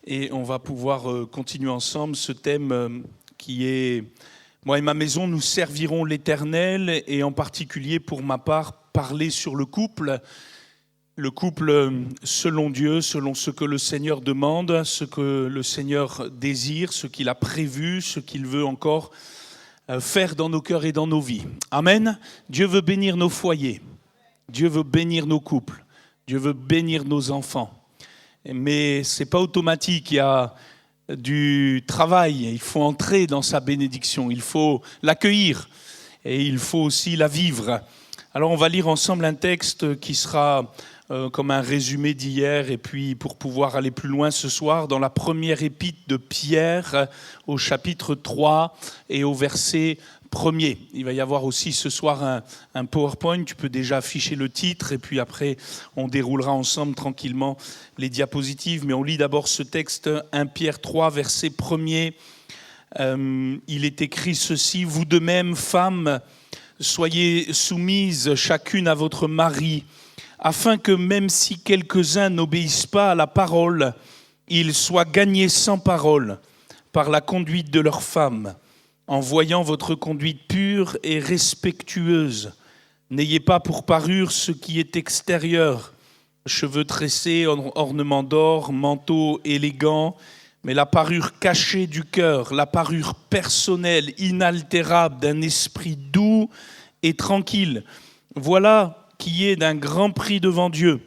et on va pouvoir continuer ensemble ce thème qui est « Moi et ma maison, nous servirons l'Éternel » et en particulier pour ma part, parler sur le couple selon Dieu, selon ce que le Seigneur demande, ce que le Seigneur désire, ce qu'il a prévu, ce qu'il veut encore faire dans nos cœurs et dans nos vies. Amen. Dieu veut bénir nos foyers, Dieu veut bénir nos couples, Dieu veut bénir nos enfants. Mais ce n'est pas automatique, il y a du travail, il faut entrer dans sa bénédiction, il faut l'accueillir et il faut aussi la vivre. Alors on va lire ensemble un texte qui sera comme un résumé d'hier et puis pour pouvoir aller plus loin ce soir dans la première épître de Pierre au chapitre 3 et au verset 1er. Il va y avoir aussi ce soir un PowerPoint, tu peux déjà afficher le titre et puis après on déroulera ensemble tranquillement les diapositives. Mais on lit d'abord ce texte 1 Pierre 3 verset 1er. Il est écrit ceci: vous de même, femmes, soyez soumises chacune à votre mari, afin que même si quelques-uns n'obéissent pas à la parole, ils soient gagnés sans parole par la conduite de leurs femmes, en voyant votre conduite pure et respectueuse. N'ayez pas pour parure ce qui est extérieur, cheveux tressés, ornements d'or, manteau élégant, mais la parure cachée du cœur, la parure personnelle, inaltérable d'un esprit doux et tranquille. Voilà qui est d'un grand prix devant Dieu.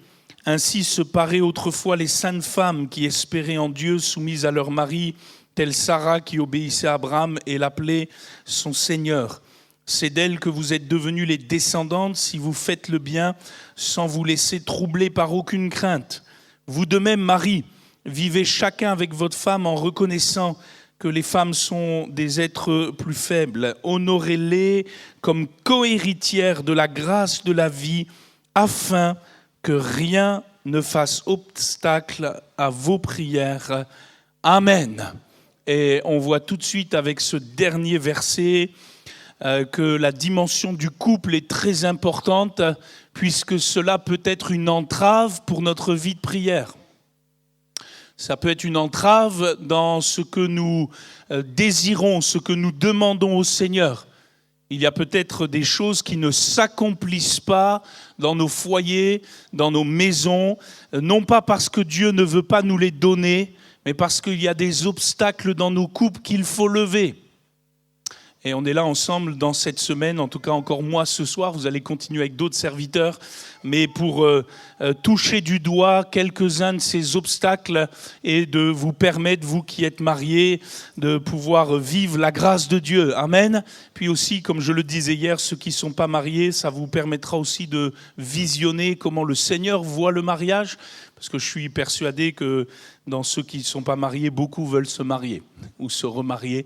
Ainsi se paraient autrefois les saintes femmes qui espéraient en Dieu, soumises à leur mari, telle Sarah qui obéissait à Abraham et l'appelait son Seigneur. C'est d'elle que vous êtes devenues les descendantes si vous faites le bien sans vous laisser troubler par aucune crainte. Vous de même, Marie, vivez chacun avec votre femme en reconnaissant que les femmes sont des êtres plus faibles. Honorez-les comme co-héritières de la grâce de la vie afin que rien ne fasse obstacle à vos prières. Amen. Et on voit tout de suite avec ce dernier verset que la dimension du couple est très importante puisque cela peut être une entrave pour notre vie de prière. Ça peut être une entrave dans ce que nous désirons, ce que nous demandons au Seigneur. Il y a peut-être des choses qui ne s'accomplissent pas dans nos foyers, dans nos maisons, non pas parce que Dieu ne veut pas nous les donner, mais parce qu'il y a des obstacles dans nos couples qu'il faut lever. Et on est là ensemble dans cette semaine, en tout cas encore moi ce soir, vous allez continuer avec d'autres serviteurs, mais pour toucher du doigt quelques-uns de ces obstacles et de vous permettre, vous qui êtes mariés, de pouvoir vivre la grâce de Dieu. Amen. Puis aussi, comme je le disais hier, ceux qui ne sont pas mariés, ça vous permettra aussi de visionner comment le Seigneur voit le mariage, parce que je suis persuadé que dans ceux qui ne sont pas mariés, beaucoup veulent se marier ou se remarier.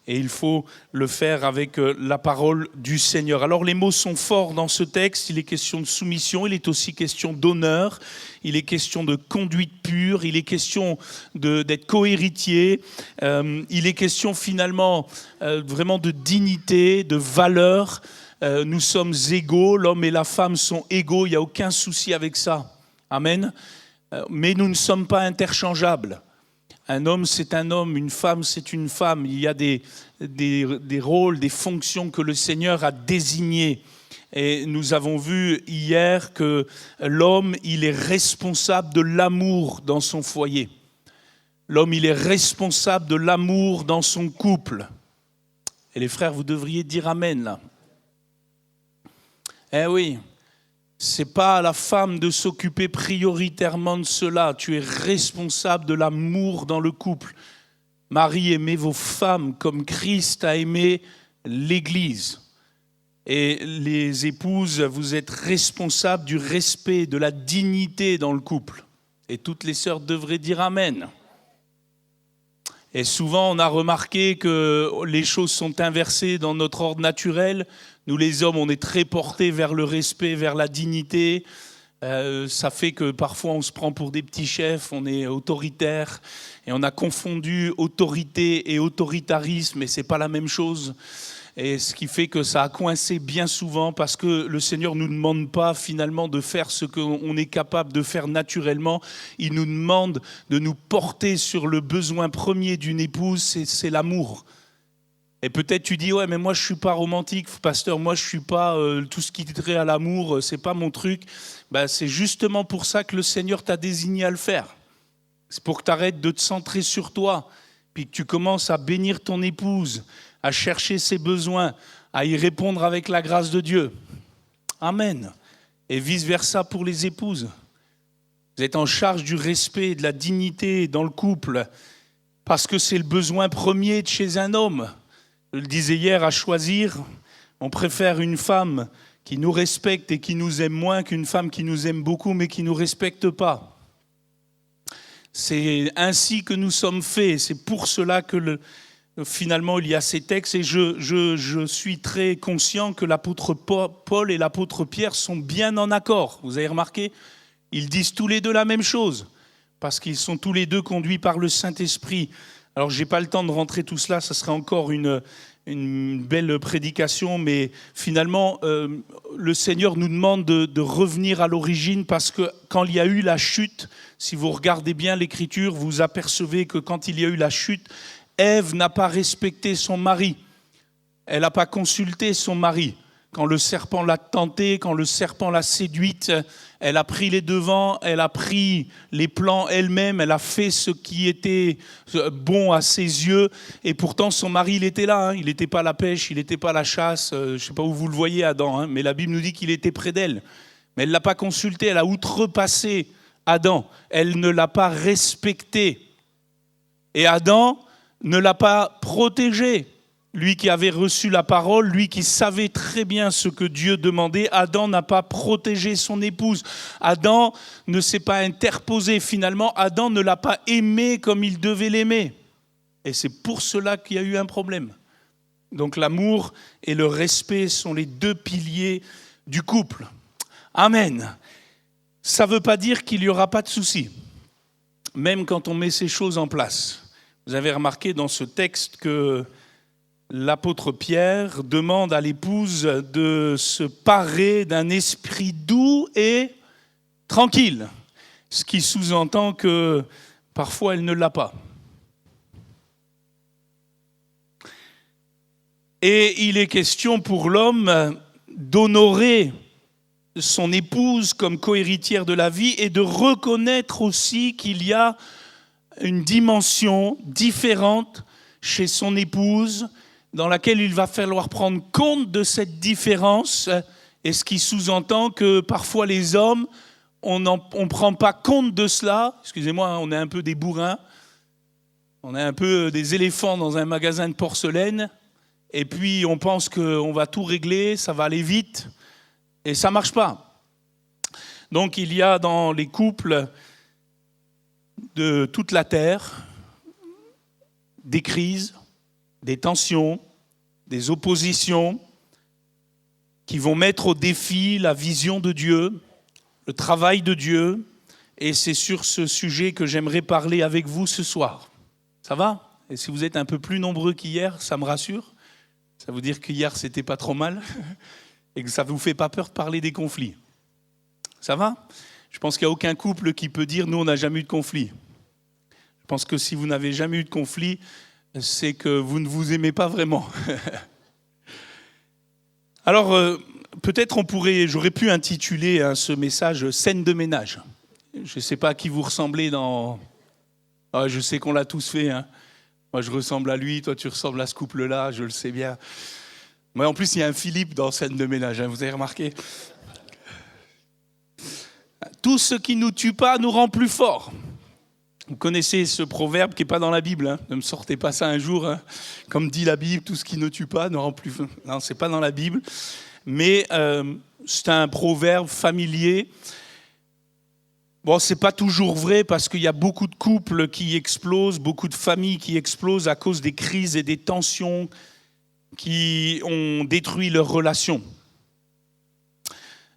Et il faut le faire avec la parole du Seigneur. Alors les mots sont forts dans ce texte, il est question de soumission, il est aussi question d'honneur, il est question de conduite pure, il est question d'être co-héritier, il est question finalement vraiment de dignité, de valeur. Nous sommes égaux, l'homme et la femme sont égaux, il n'y a aucun souci avec ça. Amen. Mais nous ne sommes pas interchangeables. Un homme, c'est un homme, une femme, c'est une femme. Il y a des rôles, des fonctions que le Seigneur a désignées. Et nous avons vu hier que l'homme, il est responsable de l'amour dans son foyer. L'homme, il est responsable de l'amour dans son couple. Et les frères, vous devriez dire amen là. Eh oui. C'est pas à la femme de s'occuper prioritairement de cela. Tu es responsable de l'amour dans le couple. Marie, aimez vos femmes comme Christ a aimé l'Église. Et les épouses, vous êtes responsables du respect, de la dignité dans le couple. Et toutes les sœurs devraient dire amen. Et souvent, on a remarqué que les choses sont inversées dans notre ordre naturel. Nous, les hommes, on est très portés vers le respect, vers la dignité. Ça fait que parfois, on se prend pour des petits chefs, on est autoritaire. Et on a confondu autorité et autoritarisme, et ce n'est pas la même chose. Et ce qui fait que ça a coincé bien souvent parce que le Seigneur ne nous demande pas finalement de faire ce qu'on est capable de faire naturellement. Il nous demande de nous porter sur le besoin premier d'une épouse, c'est l'amour. Et peut-être tu dis, ouais, mais moi je suis pas romantique, pasteur, moi je suis pas tout ce qui trait à l'amour, c'est pas mon truc. Ben, c'est justement pour ça que le Seigneur t'a désigné à le faire. C'est pour que tu arrêtes de te centrer sur toi, puis que tu commences à bénir ton épouse, à chercher ses besoins, à y répondre avec la grâce de Dieu. Amen. Et vice-versa pour les épouses. Vous êtes en charge du respect et de la dignité dans le couple, parce que c'est le besoin premier de chez un homme. Je le disais hier, à choisir, on préfère une femme qui nous respecte et qui nous aime moins qu'une femme qui nous aime beaucoup mais qui ne nous respecte pas. C'est ainsi que nous sommes faits. C'est pour cela que finalement il y a ces textes. Et je suis très conscient que l'apôtre Paul et l'apôtre Pierre sont bien en accord. Vous avez remarqué ? Ils disent tous les deux la même chose parce qu'ils sont tous les deux conduits par le Saint-Esprit. Alors, je n'ai pas le temps de rentrer tout cela, ça serait encore une belle prédication, mais finalement, le Seigneur nous demande de revenir à l'origine parce que quand il y a eu la chute, si vous regardez bien l'Écriture, vous apercevez que quand il y a eu la chute, Ève n'a pas respecté son mari. Elle n'a pas consulté son mari. Quand le serpent l'a tentée, quand le serpent l'a séduite, elle a pris les devants, elle a pris les plans elle-même, elle a fait ce qui était bon à ses yeux. Et pourtant, son mari, il était là. Il n'était pas à la pêche, il n'était pas à la chasse. Je ne sais pas où vous le voyez, Adam, mais la Bible nous dit qu'il était près d'elle. Mais elle ne l'a pas consulté, elle a outrepassé Adam. Elle ne l'a pas respecté. Et Adam ne l'a pas protégé. Lui qui avait reçu la parole, lui qui savait très bien ce que Dieu demandait, Adam n'a pas protégé son épouse. Adam ne s'est pas interposé. Finalement, Adam ne l'a pas aimé comme il devait l'aimer. Et c'est pour cela qu'il y a eu un problème. Donc l'amour et le respect sont les deux piliers du couple. Amen. Ça ne veut pas dire qu'il n'y aura pas de soucis, même quand on met ces choses en place. Vous avez remarqué dans ce texte que l'apôtre Pierre demande à l'épouse de se parer d'un esprit doux et tranquille, ce qui sous-entend que parfois elle ne l'a pas. Et il est question pour l'homme d'honorer son épouse comme cohéritière de la vie et de reconnaître aussi qu'il y a une dimension différente chez son épouse dans laquelle il va falloir prendre compte de cette différence, et ce qui sous-entend que parfois les hommes, on ne prend pas compte de cela. Excusez-moi, on est un peu des bourrins, on est un peu des éléphants dans un magasin de porcelaine, et puis on pense qu'on va tout régler, ça va aller vite, et ça ne marche pas. Donc il y a dans les couples de toute la terre des crises, des tensions, des oppositions qui vont mettre au défi la vision de Dieu, le travail de Dieu, et c'est sur ce sujet que j'aimerais parler avec vous ce soir. Ça va ? Et si vous êtes un peu plus nombreux qu'hier, ça me rassure. Ça veut dire qu'hier, c'était pas trop mal et que ça ne vous fait pas peur de parler des conflits. Ça va ? Je pense qu'il n'y a aucun couple qui peut dire « nous, on n'a jamais eu de conflit ». Je pense que si vous n'avez jamais eu de conflit, c'est que vous ne vous aimez pas vraiment. Alors, peut-être j'aurais pu intituler ce message « Scène de ménage ». Je ne sais pas à qui vous ressemblez dans... Ah, je sais qu'on l'a tous fait. Hein. Moi, je ressemble à lui, toi, tu ressembles à ce couple-là, je le sais bien. Mais en plus, il y a un Philippe dans Scène de ménage, hein, vous avez remarqué ? Tout ce qui ne nous tue pas nous rend plus forts. Vous connaissez ce proverbe qui n'est pas dans la Bible. Hein. Ne me sortez pas ça un jour. Hein. Comme dit la Bible, tout ce qui ne tue pas ne rend plus... Non, ce n'est pas dans la Bible. Mais c'est un proverbe familier. Bon, ce n'est pas toujours vrai parce qu'il y a beaucoup de couples qui explosent, beaucoup de familles qui explosent à cause des crises et des tensions qui ont détruit leurs relations.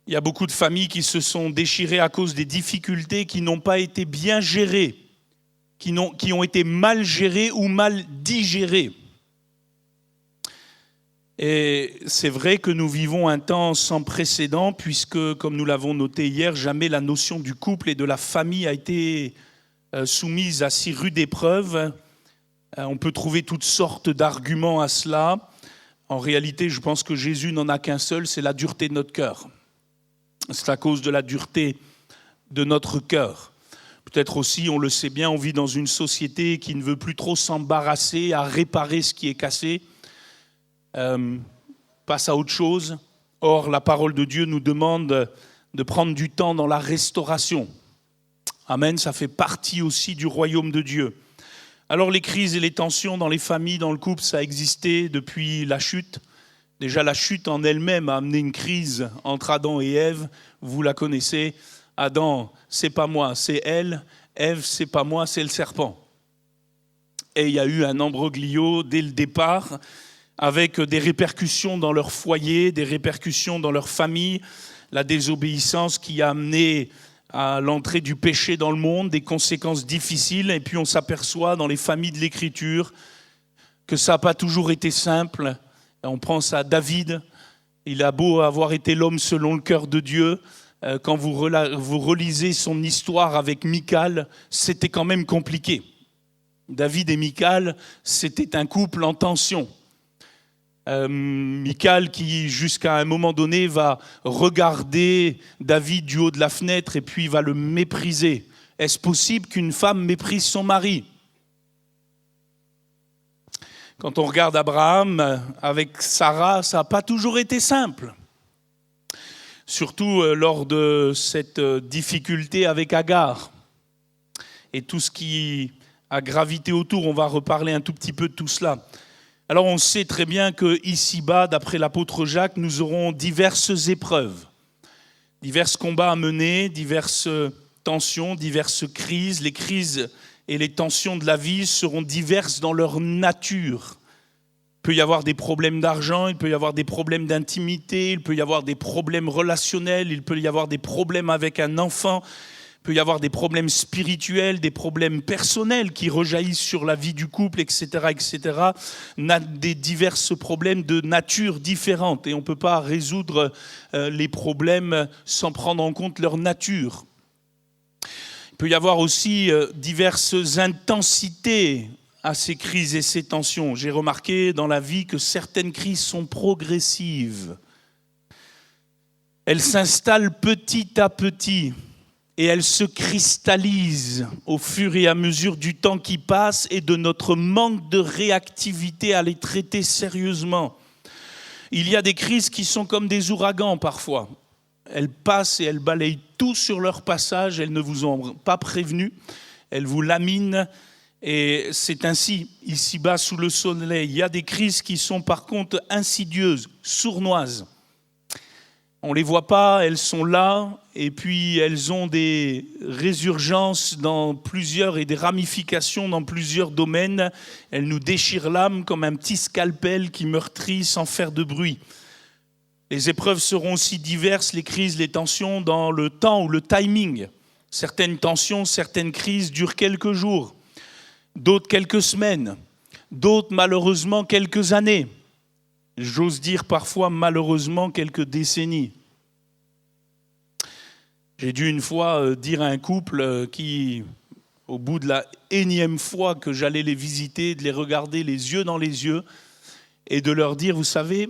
Il y a beaucoup de familles qui se sont déchirées à cause des difficultés qui n'ont pas été bien gérées, qui ont été mal gérées ou mal digérées. Et c'est vrai que nous vivons un temps sans précédent puisque, comme nous l'avons noté hier, jamais la notion du couple et de la famille a été soumise à si rude épreuve. On peut trouver toutes sortes d'arguments à cela. En réalité, je pense que Jésus n'en a qu'un seul, c'est la dureté de notre cœur. C'est à cause de la dureté de notre cœur. Peut-être aussi, on le sait bien, on vit dans une société qui ne veut plus trop s'embarrasser à réparer ce qui est cassé. Passe à autre chose. Or, la parole de Dieu nous demande de prendre du temps dans la restauration. Amen, ça fait partie aussi du royaume de Dieu. Alors les crises et les tensions dans les familles, dans le couple, ça a existé depuis la chute. Déjà la chute en elle-même a amené une crise entre Adam et Ève, vous la connaissez. Adam, c'est pas moi, c'est elle. Ève, c'est pas moi, c'est le serpent. Et il y a eu un imbroglio dès le départ, avec des répercussions dans leur foyer, des répercussions dans leur famille, la désobéissance qui a amené à l'entrée du péché dans le monde, des conséquences difficiles. Et puis on s'aperçoit dans les familles de l'Écriture que ça n'a pas toujours été simple. On pense à David, il a beau avoir été l'homme selon le cœur de Dieu, quand vous relisez son histoire avec Michal, c'était quand même compliqué. David et Michal, c'était un couple en tension. Michal qui jusqu'à un moment donné va regarder David du haut de la fenêtre et puis va le mépriser. Est-ce possible qu'une femme méprise son mari ? Quand on regarde Abraham avec Sarah, ça n'a pas toujours été simple. Surtout lors de cette difficulté avec Agar et tout ce qui a gravité autour. On va reparler un tout petit peu de tout cela. Alors on sait très bien qu'ici-bas, d'après l'apôtre Jacques, nous aurons diverses épreuves, divers combats à mener, diverses tensions, diverses crises. Les crises et les tensions de la vie seront diverses dans leur nature. Il peut y avoir des problèmes d'argent, il peut y avoir des problèmes d'intimité, il peut y avoir des problèmes relationnels, il peut y avoir des problèmes avec un enfant, il peut y avoir des problèmes spirituels, des problèmes personnels qui rejaillissent sur la vie du couple, etc., etc. Des divers problèmes de nature différente. Et on ne peut pas résoudre les problèmes sans prendre en compte leur nature. Il peut y avoir aussi diverses intensités à ces crises et ces tensions. J'ai remarqué dans la vie que certaines crises sont progressives. Elles s'installent petit à petit. Et elle se cristallise au fur et à mesure du temps qui passe et de notre manque de réactivité à les traiter sérieusement. Il y a des crises qui sont comme des ouragans parfois. Elles passent et elles balayent tout sur leur passage, elles ne vous ont pas prévenu, elles vous laminent et c'est ainsi, ici-bas sous le soleil. Il y a des crises qui sont par contre insidieuses, sournoises. On ne les voit pas, elles sont là, et puis elles ont des résurgences dans plusieurs et des ramifications dans plusieurs domaines. Elles nous déchirent l'âme comme un petit scalpel qui meurtrit sans faire de bruit. Les épreuves seront aussi diverses, les crises, les tensions, dans le temps ou le timing. Certaines tensions, certaines crises durent quelques jours, d'autres quelques semaines, d'autres malheureusement quelques années. J'ose dire parfois, malheureusement, quelques décennies. J'ai dû une fois dire à un couple qui, au bout de la énième fois que j'allais les visiter, de les regarder les yeux dans les yeux et de leur dire, vous savez,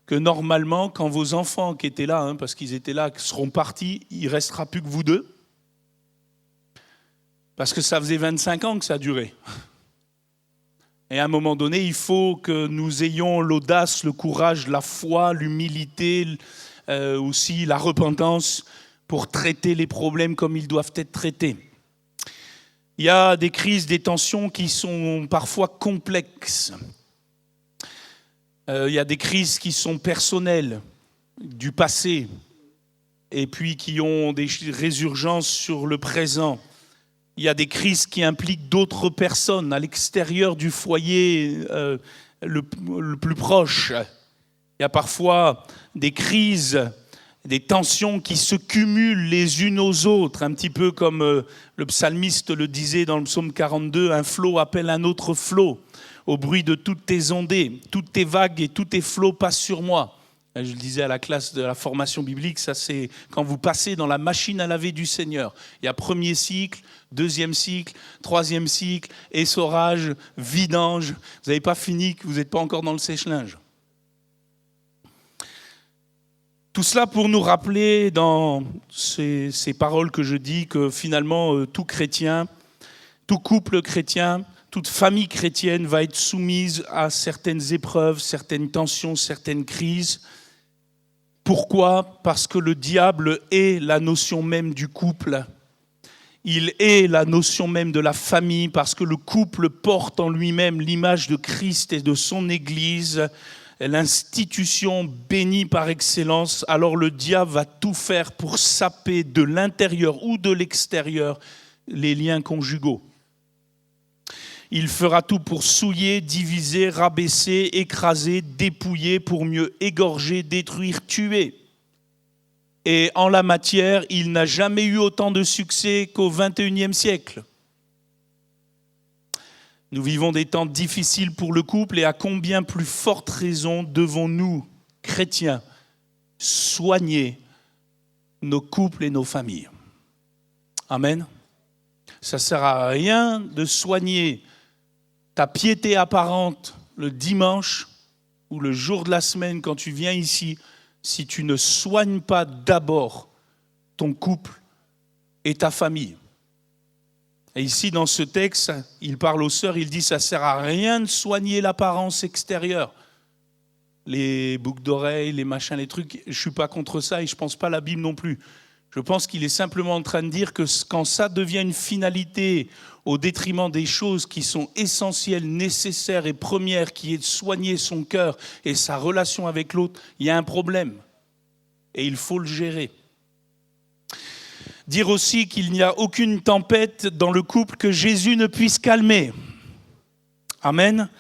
que normalement, quand vos enfants qui étaient là, parce qu'ils étaient là, seront partis, il ne restera plus que vous deux. Parce que ça faisait 25 ans que ça durait. Et à un moment donné, il faut que nous ayons l'audace, le courage, la foi, l'humilité, aussi la repentance pour traiter les problèmes comme ils doivent être traités. Il y a des crises, des tensions qui sont parfois complexes. Il y a des crises qui sont personnelles, du passé, et puis qui ont des résurgences sur le présent. Il y a des crises qui impliquent d'autres personnes à l'extérieur du foyer le plus proche. Il y a parfois des crises, des tensions qui se cumulent les unes aux autres, un petit peu comme le psalmiste le disait dans le psaume 42, un flot appelle un autre flot. au bruit de toutes tes ondées, toutes tes vagues et tous tes flots passent sur moi. Je le disais à la classe de la formation biblique, ça c'est quand vous passez dans la machine à laver du Seigneur. Il y a premier cycle, deuxième cycle, troisième cycle, essorage, vidange. Vous n'avez pas fini, que vous n'êtes pas encore dans le sèche-linge. Tout cela pour nous rappeler dans ces paroles que je dis que finalement tout chrétien, tout couple chrétien, toute famille chrétienne va être soumise à certaines épreuves, certaines tensions, certaines crises. Pourquoi ? Parce que le diable est la notion même du couple. Il est la notion même de la famille, parce que le couple porte en lui-même l'image de Christ et de son Église, l'institution bénie par excellence. Alors le diable va tout faire pour saper de l'intérieur ou de l'extérieur les liens conjugaux. Il fera tout pour souiller, diviser, rabaisser, écraser, dépouiller, pour mieux égorger, détruire, tuer. Et en la matière, il n'a jamais eu autant de succès qu'au XXIe siècle. Nous vivons des temps difficiles pour le couple et à combien plus forte raison devons-nous, chrétiens, soigner nos couples et nos familles. Amen. Ça ne sert à rien de soigner ta piété apparente le dimanche ou le jour de la semaine quand tu viens ici, si tu ne soignes pas d'abord ton couple et ta famille. Et ici, dans ce texte, il parle aux sœurs, il dit « ça ne sert à rien de soigner l'apparence extérieure ». Les boucles d'oreilles, les machins, les trucs, je ne suis pas contre ça et je ne pense pas la Bible non plus. Je pense qu'il est simplement en train de dire que quand ça devient une finalité au détriment des choses qui sont essentielles, nécessaires et premières, qui est de soigner son cœur et sa relation avec l'autre, il y a un problème. Et il faut le gérer. Dire aussi qu'il n'y a aucune tempête dans le couple que Jésus ne puisse calmer. Amen.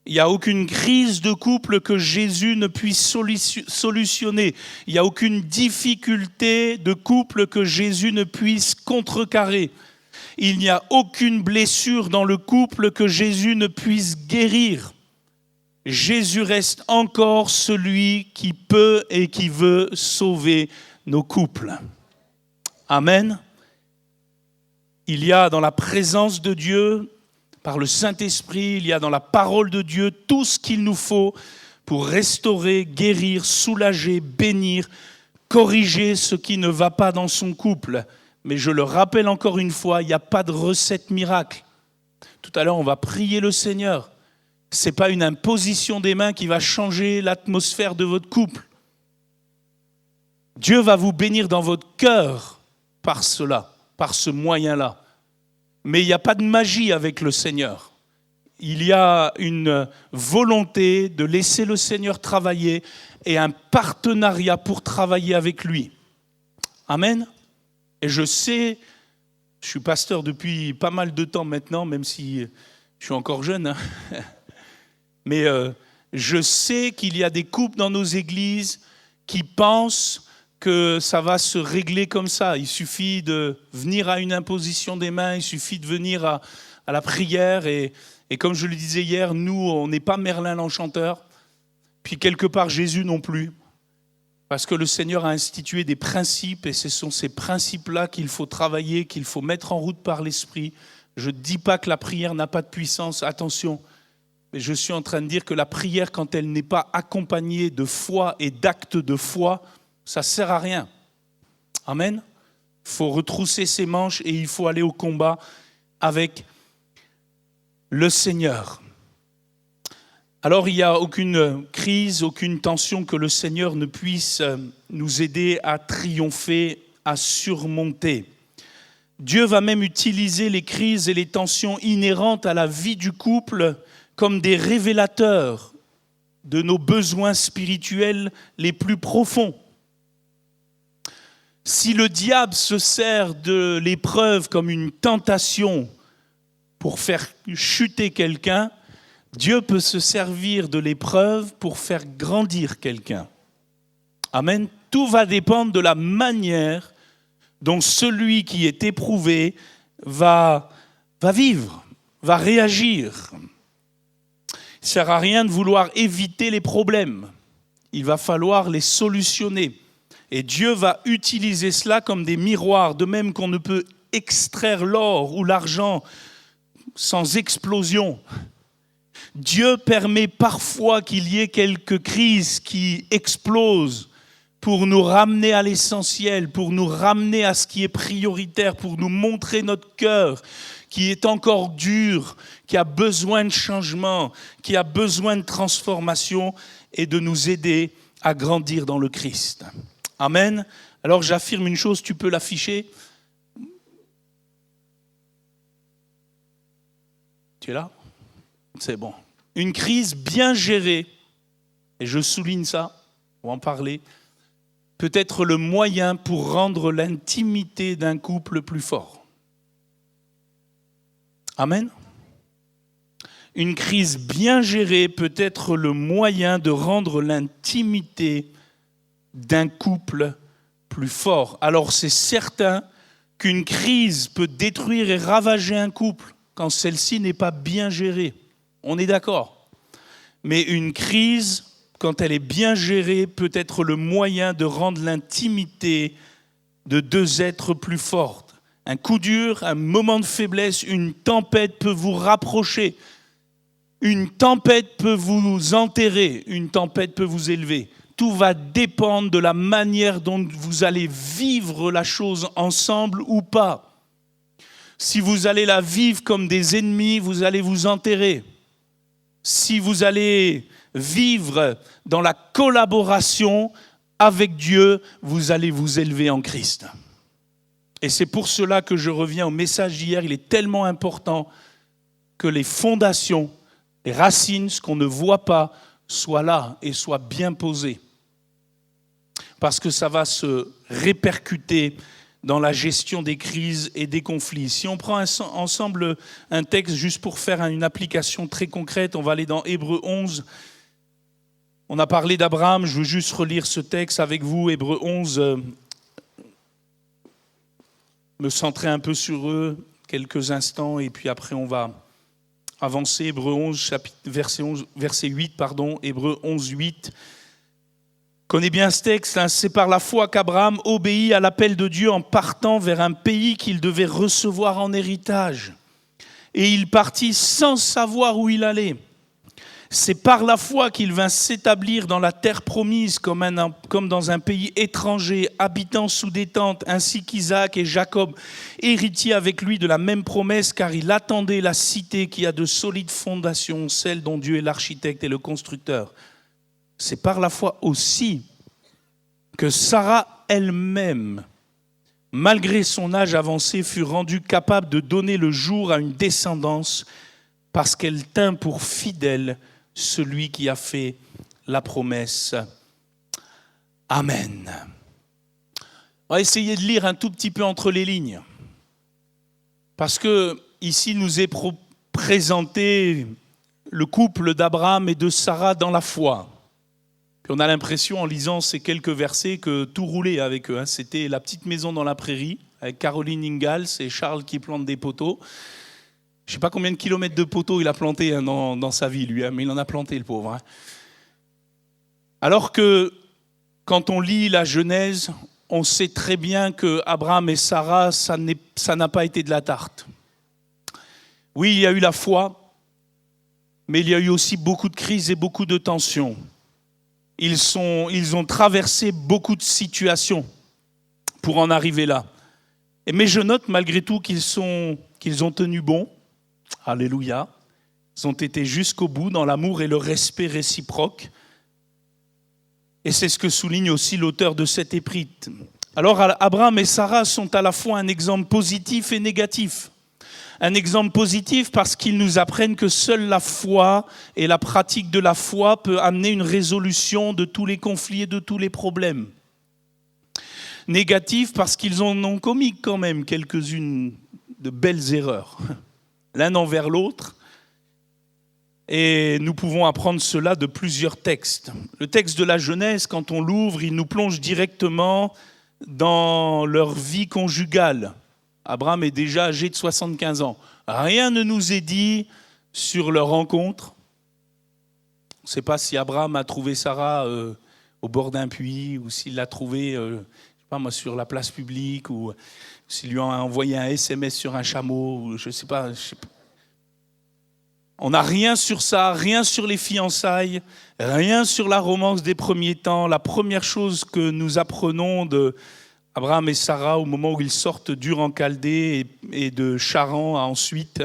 Il n'y a aucune crise de couple que Jésus ne puisse solutionner. Il n'y a aucune difficulté de couple que Jésus ne puisse contrecarrer. Il n'y a aucune blessure dans le couple que Jésus ne puisse guérir. Jésus reste encore celui qui peut et qui veut sauver nos couples. Amen. Il y a dans la présence de Dieu, par le Saint-Esprit, il y a dans la parole de Dieu tout ce qu'il nous faut pour restaurer, guérir, soulager, bénir, corriger ce qui ne va pas dans son couple. Mais je le rappelle encore une fois, il n'y a pas de recette miracle. Tout à l'heure, on va prier le Seigneur. Ce n'est pas une imposition des mains qui va changer l'atmosphère de votre couple. Dieu va vous bénir dans votre cœur par cela, par ce moyen-là. Mais il n'y a pas de magie avec le Seigneur. Il y a une volonté de laisser le Seigneur travailler et un partenariat pour travailler avec lui. Amen. Et je sais, je suis pasteur depuis pas mal de temps maintenant, même si je suis encore jeune, hein. Mais je sais qu'il y a des couples dans nos églises qui pensent que ça va se régler comme ça. Il suffit de venir à une imposition des mains, il suffit de venir à la prière. Et comme je le disais hier, nous, on n'est pas Merlin l'Enchanteur. Puis quelque part, Jésus non plus. Parce que le Seigneur a institué des principes et ce sont ces principes-là qu'il faut travailler, qu'il faut mettre en route par l'Esprit. Je ne dis pas que la prière n'a pas de puissance, attention. Mais je suis en train de dire que la prière, quand elle n'est pas accompagnée de foi et d'actes de foi, ça ne sert à rien. Amen. Il faut retrousser ses manches et il faut aller au combat avec le Seigneur. Alors il n'y a aucune crise, aucune tension que le Seigneur ne puisse nous aider à triompher, à surmonter. Dieu va même utiliser les crises et les tensions inhérentes à la vie du couple comme des révélateurs de nos besoins spirituels les plus profonds. Si le diable se sert de l'épreuve comme une tentation pour faire chuter quelqu'un, Dieu peut se servir de l'épreuve pour faire grandir quelqu'un. Amen. Tout va dépendre de la manière dont celui qui est éprouvé va vivre, va réagir. ne sert à rien de vouloir éviter les problèmes. Il va falloir les solutionner. Et Dieu va utiliser cela comme des miroirs, de même qu'on ne peut extraire l'or ou l'argent sans explosion. Dieu permet parfois qu'il y ait quelques crises qui explosent pour nous ramener à l'essentiel, pour nous ramener à ce qui est prioritaire, pour nous montrer notre cœur qui est encore dur, qui a besoin de changement, qui a besoin de transformation et de nous aider à grandir dans le Christ. Amen. Alors j'affirme une chose, tu peux l'afficher. Tu es là ? C'est bon. Une crise bien gérée, et je souligne ça, on va en parler, peut être le moyen pour rendre l'intimité d'un couple plus fort. Amen. Une crise bien gérée peut être le moyen de rendre l'intimité d'un couple plus fort. Alors c'est certain qu'une crise peut détruire et ravager un couple quand celle-ci n'est pas bien gérée. On est d'accord. Mais une crise, quand elle est bien gérée, peut être le moyen de rendre l'intimité de deux êtres plus forte. Un coup dur, un moment de faiblesse, une tempête peut vous rapprocher. Une tempête peut vous enterrer, une tempête peut vous élever. Tout va dépendre de la manière dont vous allez vivre la chose ensemble ou pas. Si vous allez la vivre comme des ennemis, vous allez vous enterrer. Si vous allez vivre dans la collaboration avec Dieu, vous allez vous élever en Christ. Et c'est pour cela que je reviens au message d'hier. Il est tellement important que les fondations, les racines, ce qu'on ne voit pas, soient là et soient bien posées. Parce que ça va se répercuter dans la gestion des crises et des conflits. Si on prend ensemble un texte juste pour faire une application très concrète, on va aller dans Hébreux 11. On a parlé d'Abraham, je veux juste relire ce texte avec vous, Hébreux 11, me centrer un peu sur eux quelques instants et puis après on va avancer. Hébreux 11, verset 8, Hébreux 11, 8. Connais bien ce texte, hein, c'est par la foi qu'Abraham obéit à l'appel de Dieu en partant vers un pays qu'il devait recevoir en héritage. Et il partit sans savoir où il allait. C'est par la foi qu'il vint s'établir dans la terre promise comme dans un pays étranger, habitant sous des tentes, ainsi qu'Isaac et Jacob, héritiers avec lui de la même promesse, car il attendait la cité qui a de solides fondations, celle dont Dieu est l'architecte et le constructeur. C'est par la foi aussi que Sarah elle-même, malgré son âge avancé, fut rendue capable de donner le jour à une descendance parce qu'elle tint pour fidèle celui qui a fait la promesse. Amen. On va essayer de lire un tout petit peu entre les lignes. Parce que ici nous est présenté le couple d'Abraham et de Sarah dans la foi. Puis on a l'impression, en lisant ces quelques versets, que tout roulait avec eux. C'était la petite maison dans la prairie, avec Caroline Ingalls et Charles qui plantent des poteaux. Je ne sais pas combien de kilomètres de poteaux il a planté dans sa vie, lui, mais il en a planté, le pauvre. Alors que, quand on lit la Genèse, on sait très bien que Abraham et Sarah, ça n'a pas été de la tarte. Oui, il y a eu la foi, mais il y a eu aussi beaucoup de crises et beaucoup de tensions. Ils ont traversé beaucoup de situations pour en arriver là. Mais je note malgré tout qu'ils ont tenu bon. Alléluia. Ils ont été jusqu'au bout dans l'amour et le respect réciproque. Et c'est ce que souligne aussi l'auteur de cette épître. Alors Abraham et Sarah sont à la fois un exemple positif et négatif. Un exemple positif parce qu'ils nous apprennent que seule la foi et la pratique de la foi peut amener une résolution de tous les conflits et de tous les problèmes. Négatif parce qu'ils en ont commis quand même quelques-unes de belles erreurs, l'un envers l'autre. Et nous pouvons apprendre cela de plusieurs textes. Le texte de la Genèse, quand on l'ouvre, il nous plonge directement dans leur vie conjugale. Abraham est déjà âgé de 75 ans. Rien ne nous est dit sur leur rencontre. ne sait pas si Abraham a trouvé Sarah au bord d'un puits ou s'il l'a trouvée je sais pas moi, sur la place publique ou s'il lui a envoyé un SMS sur un chameau. Ou je sais pas. On n'a rien sur ça, rien sur les fiançailles, rien sur la romance des premiers temps. La première chose que nous apprenons de Abraham et Sarah au moment où ils sortent d'Ur en Chaldée et de Charan ensuite,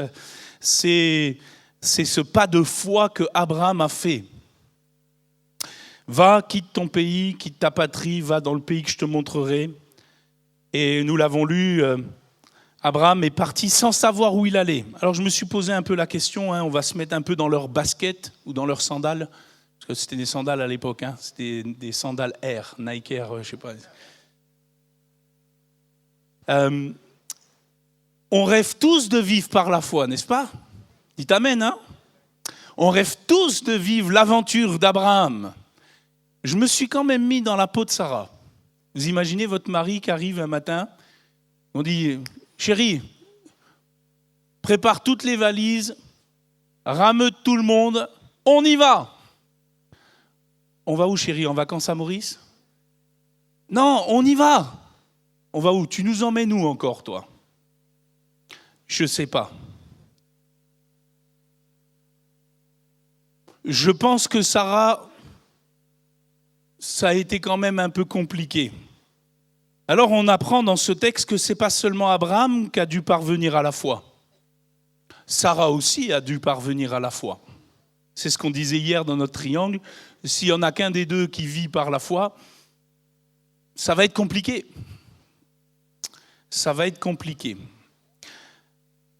c'est ce pas de foi que Abraham a fait. Va, quitte ton pays, quitte ta patrie, va dans le pays que je te montrerai. Et nous l'avons lu, Abraham est parti sans savoir où il allait. Alors je me suis posé un peu la question, on va se mettre un peu dans leurs baskets ou dans leurs sandales, parce que c'était des sandales à l'époque, c'était des sandales Air, Nike Air, je ne sais pas. On rêve tous de vivre par la foi, n'est-ce pas? Dites amen, hein? On rêve tous de vivre l'aventure d'Abraham. Je me suis quand même mis dans la peau de Sarah. Vous imaginez votre mari qui arrive un matin, on dit « Chérie, prépare toutes les valises, rameute tout le monde, on y va !» On va où, chérie? En vacances à Maurice? Non, on y va. On va où? Tu nous emmènes où encore, toi? Je ne sais pas. Je pense que Sarah, ça a été quand même un peu compliqué. Alors on apprend dans ce texte que ce n'est pas seulement Abraham qui a dû parvenir à la foi. Sarah aussi a dû parvenir à la foi. C'est ce qu'on disait hier dans notre triangle. S'il n'y en a qu'un des deux qui vit par la foi, ça va être compliqué. Ça va être compliqué.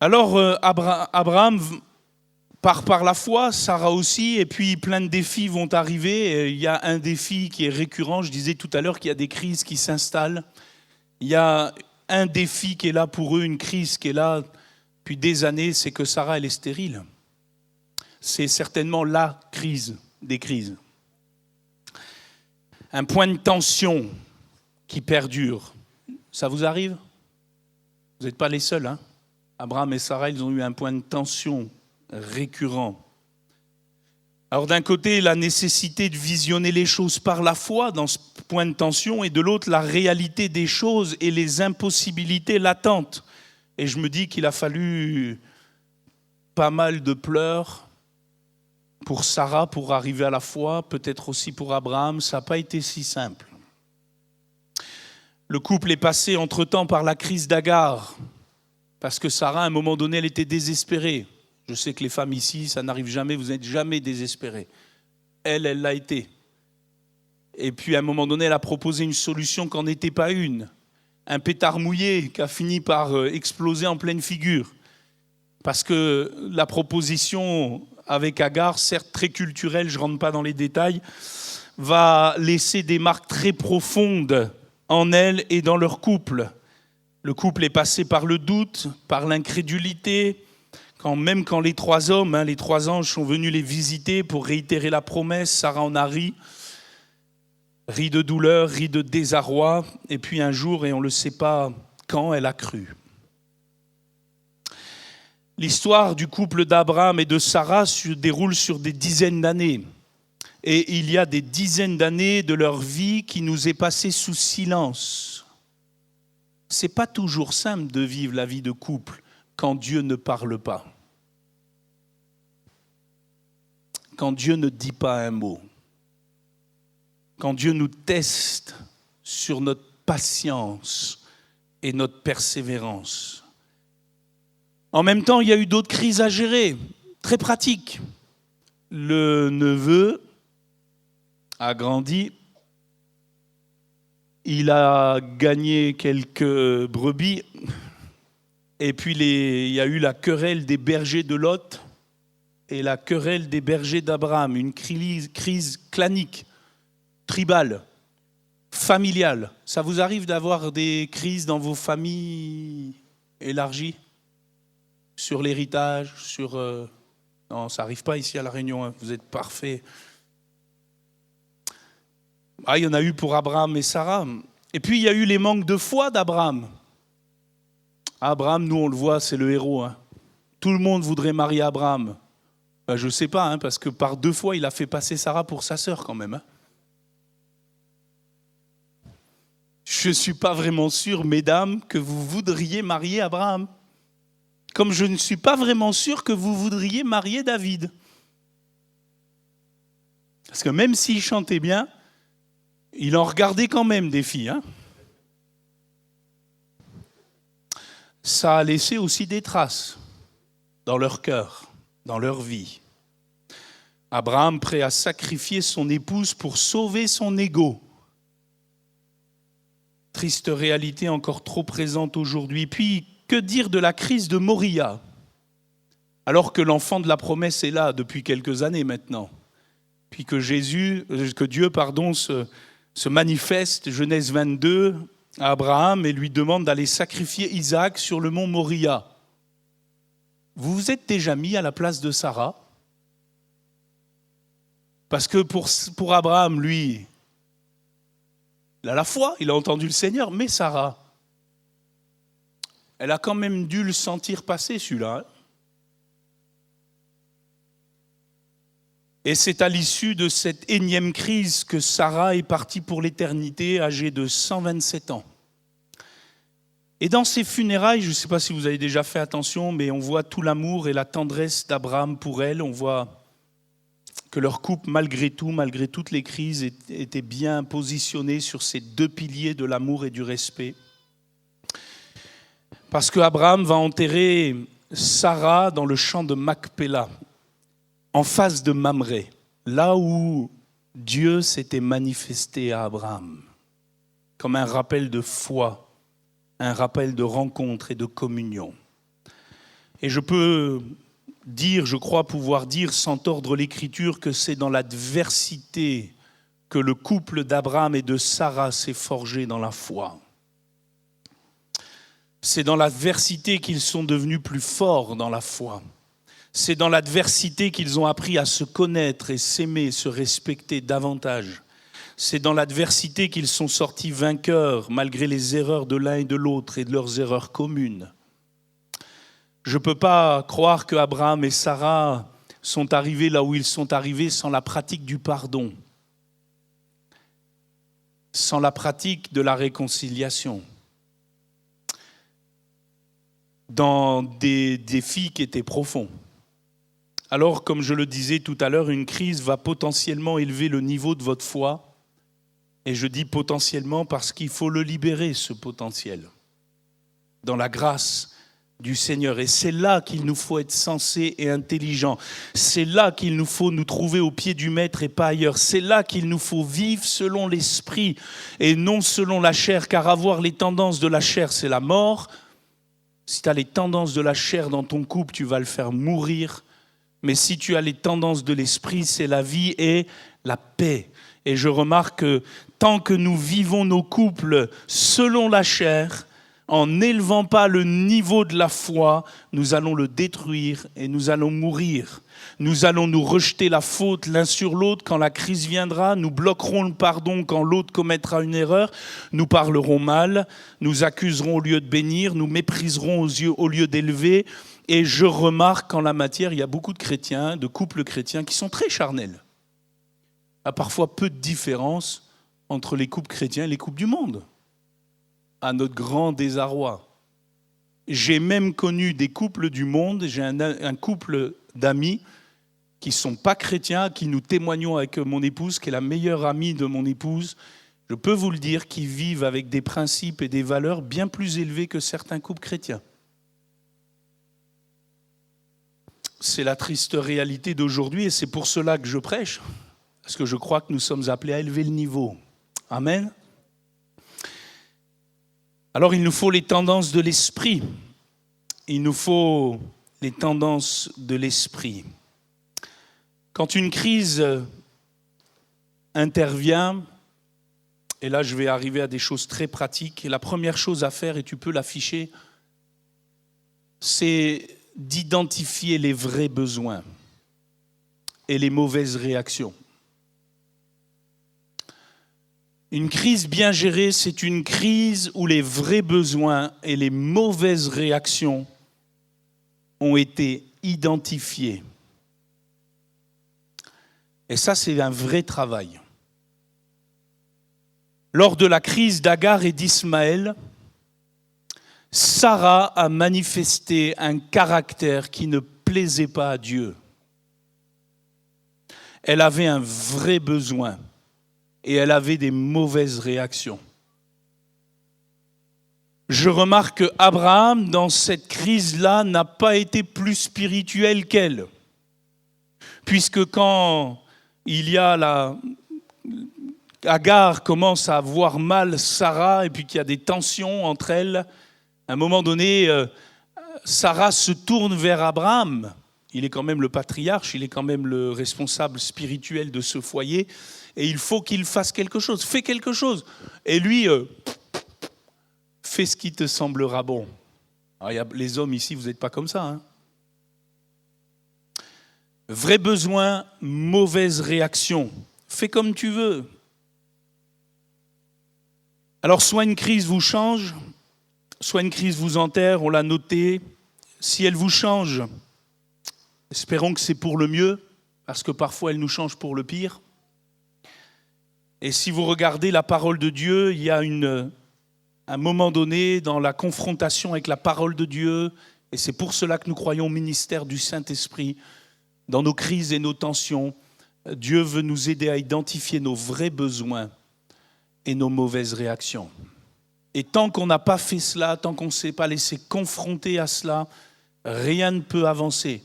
Alors Abraham part par la foi, Sarah aussi, et puis plein de défis vont arriver. Il y a un défi qui est récurrent, je disais tout à l'heure qu'il y a des crises qui s'installent. Il y a un défi qui est là pour eux, une crise qui est là depuis des années, c'est que Sarah, elle est stérile. C'est certainement la crise des crises. Un point de tension qui perdure. Ça vous arrive? Vous n'êtes pas les seuls, hein? Abraham et Sarah, ils ont eu un point de tension récurrent. Alors d'un côté, la nécessité de visionner les choses par la foi dans ce point de tension, et de l'autre, la réalité des choses et les impossibilités latentes. Et je me dis qu'il a fallu pas mal de pleurs pour Sarah pour arriver à la foi, peut-être aussi pour Abraham, ça n'a pas été si simple. Le couple est passé entre-temps par la crise d'Agar, parce que Sarah, à un moment donné, elle était désespérée. Je sais que les femmes ici, ça n'arrive jamais, vous n'êtes jamais désespérées. Elle l'a été. Et puis à un moment donné, elle a proposé une solution qui n'en était pas une. Un pétard mouillé qui a fini par exploser en pleine figure. Parce que la proposition avec Agar, certes très culturelle, je ne rentre pas dans les détails, va laisser des marques très profondes en elle et dans leur couple. Le couple est passé par le doute, par l'incrédulité, même quand les trois hommes, les trois anges sont venus les visiter pour réitérer la promesse, Sarah en a ri de douleur, ri de désarroi, et puis un jour, et on ne le sait pas quand, elle a cru. L'histoire du couple d'Abraham et de Sarah se déroule sur des dizaines d'années. Et il y a des dizaines d'années de leur vie qui nous est passée sous silence. Ce n'est pas toujours simple de vivre la vie de couple quand Dieu ne parle pas. Quand Dieu ne dit pas un mot. Quand Dieu nous teste sur notre patience et notre persévérance. En même temps, il y a eu d'autres crises à gérer, très pratiques. Le neveu a grandi, il a gagné quelques brebis, et puis il y a eu la querelle des bergers de Lot et la querelle des bergers d'Abraham, une crise clanique, tribale, familiale. Ça vous arrive d'avoir des crises dans vos familles élargies? Sur l'héritage, sur... Non, ça n'arrive pas ici à La Réunion, vous êtes parfaits. Il y en a eu pour Abraham et Sarah. Et puis, il y a eu les manques de foi d'Abraham. Abraham, nous, on le voit, c'est le héros. Tout le monde voudrait marier Abraham. Je ne sais pas, parce que par 2 fois, il a fait passer Sarah pour sa sœur quand même. Je ne suis pas vraiment sûr, mesdames, que vous voudriez marier Abraham. Comme je ne suis pas vraiment sûr que vous voudriez marier David. Parce que même s'il chantait bien, il en regardait quand même des filles. Ça a laissé aussi des traces dans leur cœur, dans leur vie. Abraham prêt à sacrifier son épouse pour sauver son ego. Triste réalité encore trop présente aujourd'hui. Puis, que dire de la crise de Moria, alors que l'enfant de la promesse est là depuis quelques années maintenant, puis que Dieu se manifeste, Genèse 22, à Abraham et lui demande d'aller sacrifier Isaac sur le mont Moria. Vous vous êtes déjà mis à la place de Sarah? Parce que pour Abraham, lui, il a la foi, il a entendu le Seigneur, mais Sarah, elle a quand même dû le sentir passer, celui-là. Et c'est à l'issue de cette énième crise que Sarah est partie pour l'éternité, âgée de 127 ans. Et dans ces funérailles, je ne sais pas si vous avez déjà fait attention, mais on voit tout l'amour et la tendresse d'Abraham pour elle. On voit que leur couple, malgré toutes les crises, était bien positionné sur ces 2 piliers de l'amour et du respect. Parce qu'Abraham va enterrer Sarah dans le champ de Macpéla, en face de Mamré, là où Dieu s'était manifesté à Abraham, comme un rappel de foi, un rappel de rencontre et de communion. Et je crois pouvoir dire, sans tordre l'Écriture, que c'est dans l'adversité que le couple d'Abraham et de Sarah s'est forgé dans la foi. C'est dans l'adversité qu'ils sont devenus plus forts dans la foi. C'est dans l'adversité qu'ils ont appris à se connaître et s'aimer, se respecter davantage. C'est dans l'adversité qu'ils sont sortis vainqueurs, malgré les erreurs de l'un et de l'autre et de leurs erreurs communes. Je ne peux pas croire que Abraham et Sarah sont arrivés là où ils sont arrivés sans la pratique du pardon, sans la pratique de la réconciliation, dans des défis qui étaient profonds. Alors, comme je le disais tout à l'heure, une crise va potentiellement élever le niveau de votre foi. Et je dis potentiellement parce qu'il faut le libérer, ce potentiel, dans la grâce du Seigneur. Et c'est là qu'il nous faut être sensés et intelligents. C'est là qu'il nous faut nous trouver au pied du Maître et pas ailleurs. C'est là qu'il nous faut vivre selon l'Esprit et non selon la chair, car avoir les tendances de la chair, c'est la mort. Si tu as les tendances de la chair dans ton couple, tu vas le faire mourir. Mais si tu as les tendances de l'esprit, c'est la vie et la paix. Et je remarque que tant que nous vivons nos couples selon la chair, en n'élevant pas le niveau de la foi, nous allons le détruire et nous allons mourir. Nous allons nous rejeter la faute l'un sur l'autre quand la crise viendra. Nous bloquerons le pardon quand l'autre commettra une erreur. Nous parlerons mal, nous accuserons au lieu de bénir, nous mépriserons au lieu d'élever. Et je remarque qu'en la matière, il y a beaucoup de chrétiens, de couples chrétiens qui sont très charnels. Il y a parfois peu de différence entre les couples chrétiens et les couples du monde, à notre grand désarroi. J'ai même connu des couples du monde, j'ai un couple d'amis qui ne sont pas chrétiens, à qui nous témoignons avec mon épouse, qui est la meilleure amie de mon épouse. Je peux vous le dire, qui vivent avec des principes et des valeurs bien plus élevés que certains couples chrétiens. C'est la triste réalité d'aujourd'hui et c'est pour cela que je prêche, parce que je crois que nous sommes appelés à élever le niveau. Amen. Alors il nous faut les tendances de l'esprit. Il nous faut les tendances de l'esprit. Quand une crise intervient, et là je vais arriver à des choses très pratiques, et la première chose à faire, et tu peux l'afficher, c'est d'identifier les vrais besoins et les mauvaises réactions. Une crise bien gérée, c'est une crise où les vrais besoins et les mauvaises réactions ont été identifiés Et ça, c'est un vrai travail. Lors de la crise d'Agar et d'Ismaël, Sarah a manifesté un caractère qui ne plaisait pas à Dieu. Elle avait un vrai besoin et elle avait des mauvaises réactions. Je remarque qu'Abraham, dans cette crise-là, n'a pas été plus spirituel qu'elle. Puisque quand il y a Agar commence à voir mal Sarah et puis qu'il y a des tensions entre elles, à un moment donné, Sarah se tourne vers Abraham. Il est quand même le patriarche, il est quand même le responsable spirituel de ce foyer. Et il faut qu'il fasse quelque chose. Fais quelque chose. Et lui, fais ce qui te semblera bon. Alors, les hommes ici, vous n'êtes pas comme ça. Hein. Vrai besoin, mauvaise réaction. Fais comme tu veux. Alors, soit une crise vous change, soit une crise vous enterre, on l'a noté. Si elle vous change, espérons que c'est pour le mieux, parce que parfois elle nous change pour le pire. Et si vous regardez la parole de Dieu, il y a un moment donné dans la confrontation avec la parole de Dieu, et c'est pour cela que nous croyons au ministère du Saint-Esprit, dans nos crises et nos tensions, Dieu veut nous aider à identifier nos vrais besoins et nos mauvaises réactions. Et tant qu'on n'a pas fait cela, tant qu'on ne s'est pas laissé confronter à cela, rien ne peut avancer.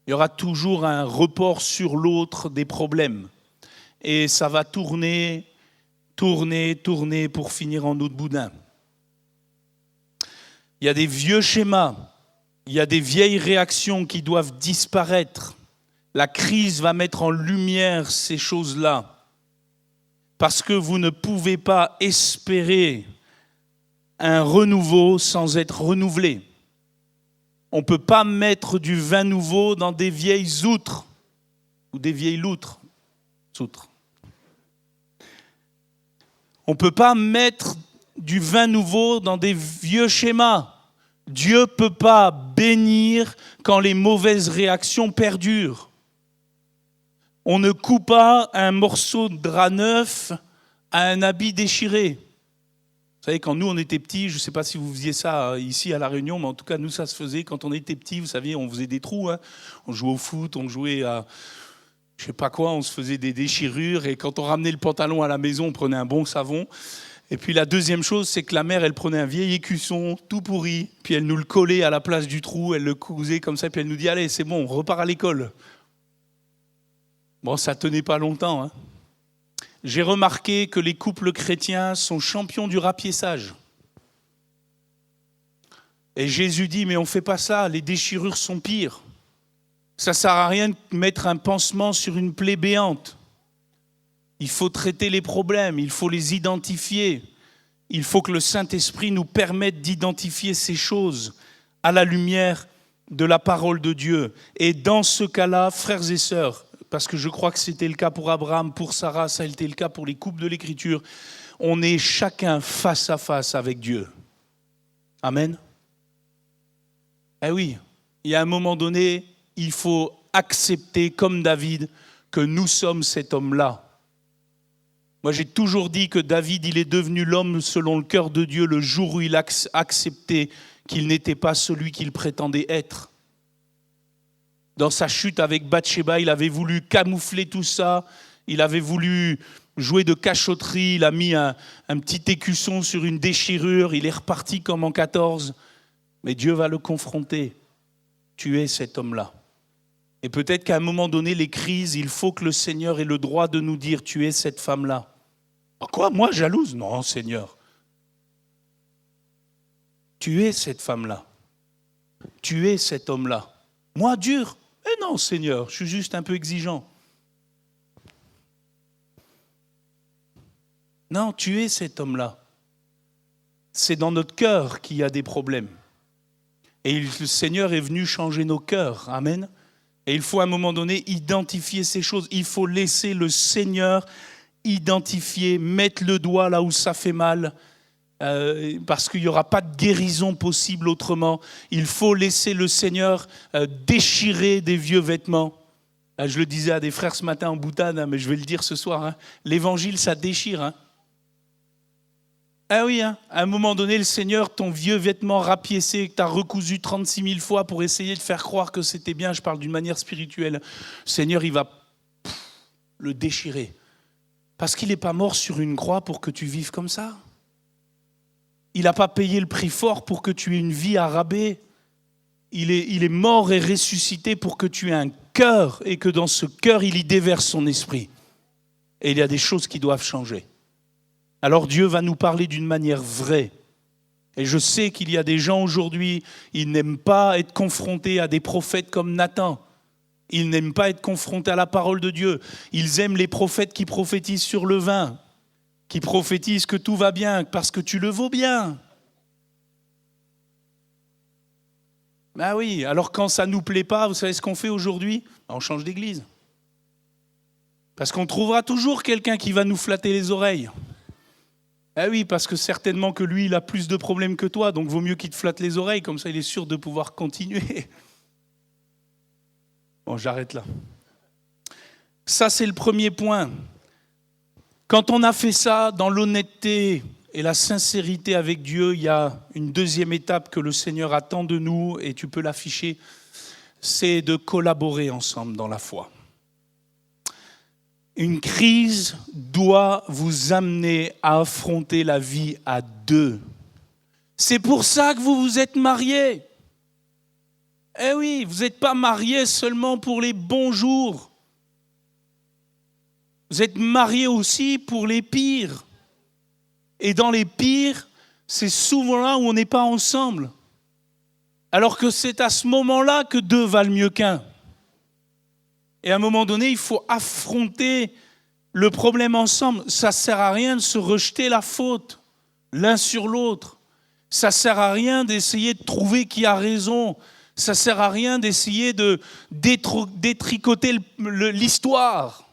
Il y aura toujours un report sur l'autre des problèmes. Et ça va tourner pour finir en eau de boudin. Il y a des vieux schémas, il y a des vieilles réactions qui doivent disparaître. La crise va mettre en lumière ces choses-là. Parce que vous ne pouvez pas espérer un renouveau sans être renouvelé. On ne peut pas mettre du vin nouveau dans des vieilles outres ou des vieilles loutres. On ne peut pas mettre du vin nouveau dans des vieux schémas. Dieu ne peut pas bénir quand les mauvaises réactions perdurent. On ne coupe pas un morceau de drap neuf à un habit déchiré. Vous savez, quand nous, on était petits, je ne sais pas si vous faisiez ça ici à La Réunion, mais en tout cas, nous, ça se faisait. Quand on était petits, vous savez, on faisait des trous. Hein. On jouait au foot, on jouait à je ne sais pas quoi, on se faisait des déchirures. Et quand on ramenait le pantalon à la maison, on prenait un bon savon. Et puis la deuxième chose, c'est que la mère, elle prenait un vieil écusson tout pourri, puis elle nous le collait à la place du trou, elle le cousait comme ça, puis elle nous dit « Allez, c'est bon, on repart à l'école ». Bon, ça tenait pas longtemps. Hein. J'ai remarqué que les couples chrétiens sont champions du rapiessage. Et Jésus dit, mais on ne fait pas ça, les déchirures sont pires. Ça ne sert à rien de mettre un pansement sur une plaie béante. Il faut traiter les problèmes, il faut les identifier. Il faut que le Saint-Esprit nous permette d'identifier ces choses à la lumière de la parole de Dieu. Et dans ce cas-là, frères et sœurs, parce que je crois que c'était le cas pour Abraham, pour Sarah, ça a été le cas pour les couples de l'Écriture, on est chacun face à face avec Dieu. Amen. Eh oui, il y a un moment donné, il faut accepter, comme David, que nous sommes cet homme-là. Moi, j'ai toujours dit que David, il est devenu l'homme selon le cœur de Dieu le jour où il a accepté qu'il n'était pas celui qu'il prétendait être. Dans sa chute avec Bathsheba, il avait voulu camoufler tout ça, il avait voulu jouer de cachotterie, il a mis un petit écusson sur une déchirure, il est reparti comme en 14. Mais Dieu va le confronter. Tu es cet homme-là. Et peut-être qu'à un moment donné, les crises, il faut que le Seigneur ait le droit de nous dire, tu es cette femme-là. Ah quoi, moi jalouse? Non, Seigneur. Tu es cette femme-là. Tu es cet homme-là. Moi, dur? Eh non, Seigneur, je suis juste un peu exigeant. Non, tu es cet homme-là. C'est dans notre cœur qu'il y a des problèmes. Et le Seigneur est venu changer nos cœurs. Amen. Et il faut à un moment donné identifier ces choses. Il faut laisser le Seigneur identifier, mettre le doigt là où ça fait mal, parce qu'il n'y aura pas de guérison possible autrement. Il faut laisser le Seigneur déchirer des vieux vêtements. Je le disais à des frères ce matin en boutade, mais je vais le dire ce soir. L'évangile, ça déchire. Ah oui, à un moment donné, le Seigneur, ton vieux vêtement rapiécé que tu as recousu 36 000 fois pour essayer de faire croire que c'était bien, je parle d'une manière spirituelle, le Seigneur, il va le déchirer. Parce qu'il n'est pas mort sur une croix pour que tu vives comme ça. Il n'a pas payé le prix fort pour que tu aies une vie à rabais. Il est mort et ressuscité pour que tu aies un cœur et que dans ce cœur, il y déverse son esprit. Et il y a des choses qui doivent changer. Alors Dieu va nous parler d'une manière vraie. Et je sais qu'il y a des gens aujourd'hui, ils n'aiment pas être confrontés à des prophètes comme Nathan. Ils n'aiment pas être confrontés à la parole de Dieu. Ils aiment les prophètes qui prophétisent sur le vin, qui prophétisent que tout va bien parce que tu le vaux bien. Ben oui, alors quand ça ne nous plaît pas, vous savez ce qu'on fait aujourd'hui ? On change d'église. Parce qu'on trouvera toujours quelqu'un qui va nous flatter les oreilles. Ah oui, parce que certainement que lui, il a plus de problèmes que toi, donc vaut mieux qu'il te flatte les oreilles, comme ça il est sûr de pouvoir continuer. Bon, j'arrête là. Ça, c'est le premier point. Quand on a fait ça dans l'honnêteté et la sincérité avec Dieu, il y a une deuxième étape que le Seigneur attend de nous, et tu peux l'afficher, c'est de collaborer ensemble dans la foi. Une crise doit vous amener à affronter la vie à deux. C'est pour ça que vous vous êtes mariés. Eh oui, vous n'êtes pas mariés seulement pour les bons jours. Vous êtes mariés aussi pour les pires. Et dans les pires, c'est souvent là où on n'est pas ensemble. Alors que c'est à ce moment-là que deux valent mieux qu'un. Et à un moment donné, il faut affronter le problème ensemble. Ça ne sert à rien de se rejeter la faute l'un sur l'autre. Ça ne sert à rien d'essayer de trouver qui a raison. Ça ne sert à rien d'essayer de détricoter l'histoire.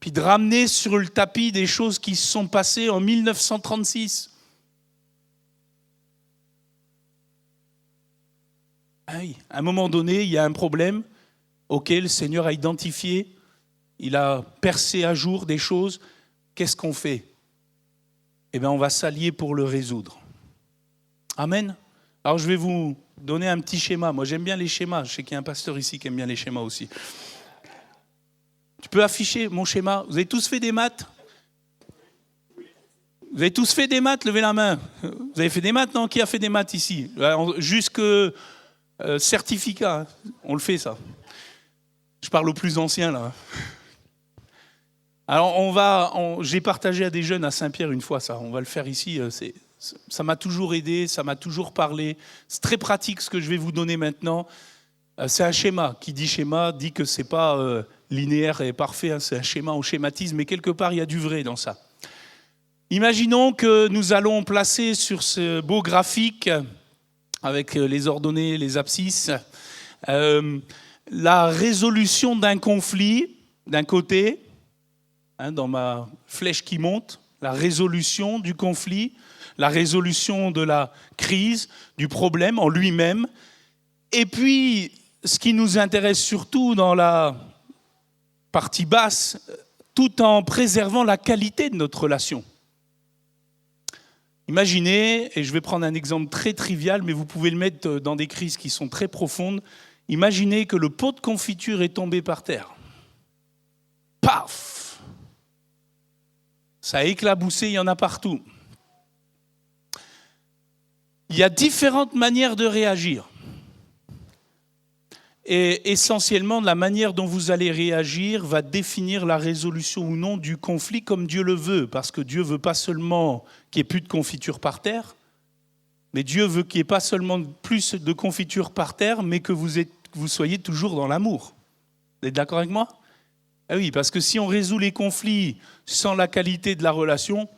Puis de ramener sur le tapis des choses qui se sont passées en 1936. Ah oui, à un moment donné, il y a un problème auquel le Seigneur a identifié. Il a percé à jour des choses. Qu'est-ce qu'on fait ? Eh bien, on va s'allier pour le résoudre. Amen. Alors, je vais vous donner un petit schéma. Moi, j'aime bien les schémas. Je sais qu'il y a un pasteur ici qui aime bien les schémas aussi. Tu peux afficher mon schéma. Vous avez tous fait des maths ? Vous avez tous fait des maths ? Levez la main. Vous avez fait des maths, non ? Qui a fait des maths ici ? Jusque certificat. On le fait, ça. Je parle aux plus anciens, là. Alors, j'ai partagé à des jeunes à Saint-Pierre une fois, ça. On va le faire ici. Ça m'a toujours aidé, ça m'a toujours parlé. C'est très pratique ce que je vais vous donner maintenant. C'est un schéma. Qui dit schéma dit que c'est pas linéaire et parfait. Hein. C'est un schéma, on schématise, mais quelque part, il y a du vrai dans ça. Imaginons que nous allons placer sur ce beau graphique, avec les ordonnées, les abscisses, la résolution d'un conflit, d'un côté, dans ma flèche qui monte, la résolution du conflit, la résolution de la crise, du problème en lui-même. Et puis, ce qui nous intéresse surtout dans la partie basse, tout en préservant la qualité de notre relation. Imaginez, et je vais prendre un exemple très trivial, mais vous pouvez le mettre dans des crises qui sont très profondes. Imaginez que le pot de confiture est tombé par terre. Paf ! Ça a éclaboussé, il y en a partout. Il y a différentes manières de réagir. Et essentiellement, la manière dont vous allez réagir va définir la résolution ou non du conflit comme Dieu le veut. Parce que Dieu ne veut pas seulement qu'il n'y ait plus de confiture par terre, mais Dieu veut qu'il n'y ait pas seulement plus de confiture par terre, mais que vous soyez toujours dans l'amour. Vous êtes d'accord avec moi ? Ah oui, parce que si on résout les conflits sans la qualité de la relation,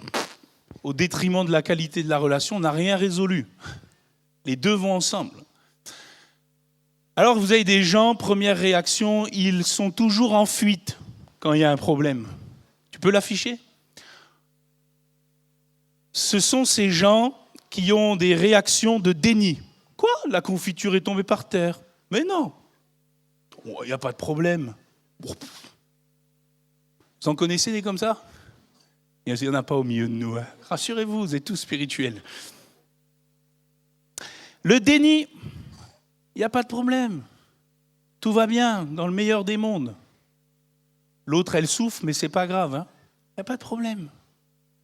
au détriment de la qualité de la relation, on n'a rien résolu. Les deux vont ensemble. Alors vous avez des gens, première réaction, ils sont toujours en fuite quand il y a un problème. Tu peux l'afficher ? Ce sont ces gens qui ont des réactions de déni. Quoi ? La confiture est tombée par terre. Mais non. Il n'y a pas de problème. Vous en connaissez des comme ça? Il n'y en a pas au milieu de nous. Hein. Rassurez-vous, vous êtes tous spirituels. Le déni, il n'y a pas de problème. Tout va bien, dans le meilleur des mondes. L'autre, elle souffre, mais c'est pas grave. Hein. Il n'y a pas de problème.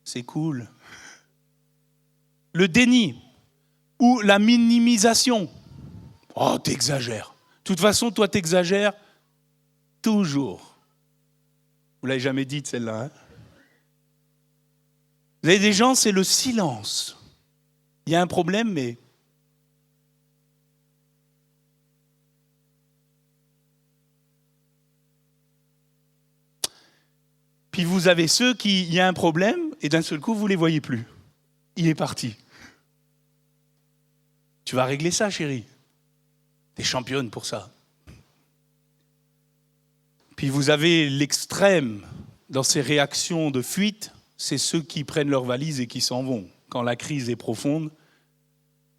C'est cool. Le déni ou la minimisation. Oh, t'exagères. De toute façon, toi, t'exagères toujours. Vous l'avez jamais dit, celle-là. Hein. Vous avez des gens, c'est le silence. Il y a un problème, mais... Puis vous avez ceux qui, il y a un problème, et d'un seul coup, vous ne les voyez plus. Il est parti. Tu vas régler ça, chérie. T'es championne pour ça. Puis vous avez l'extrême dans ces réactions de fuite, c'est ceux qui prennent leurs valises et qui s'en vont quand la crise est profonde,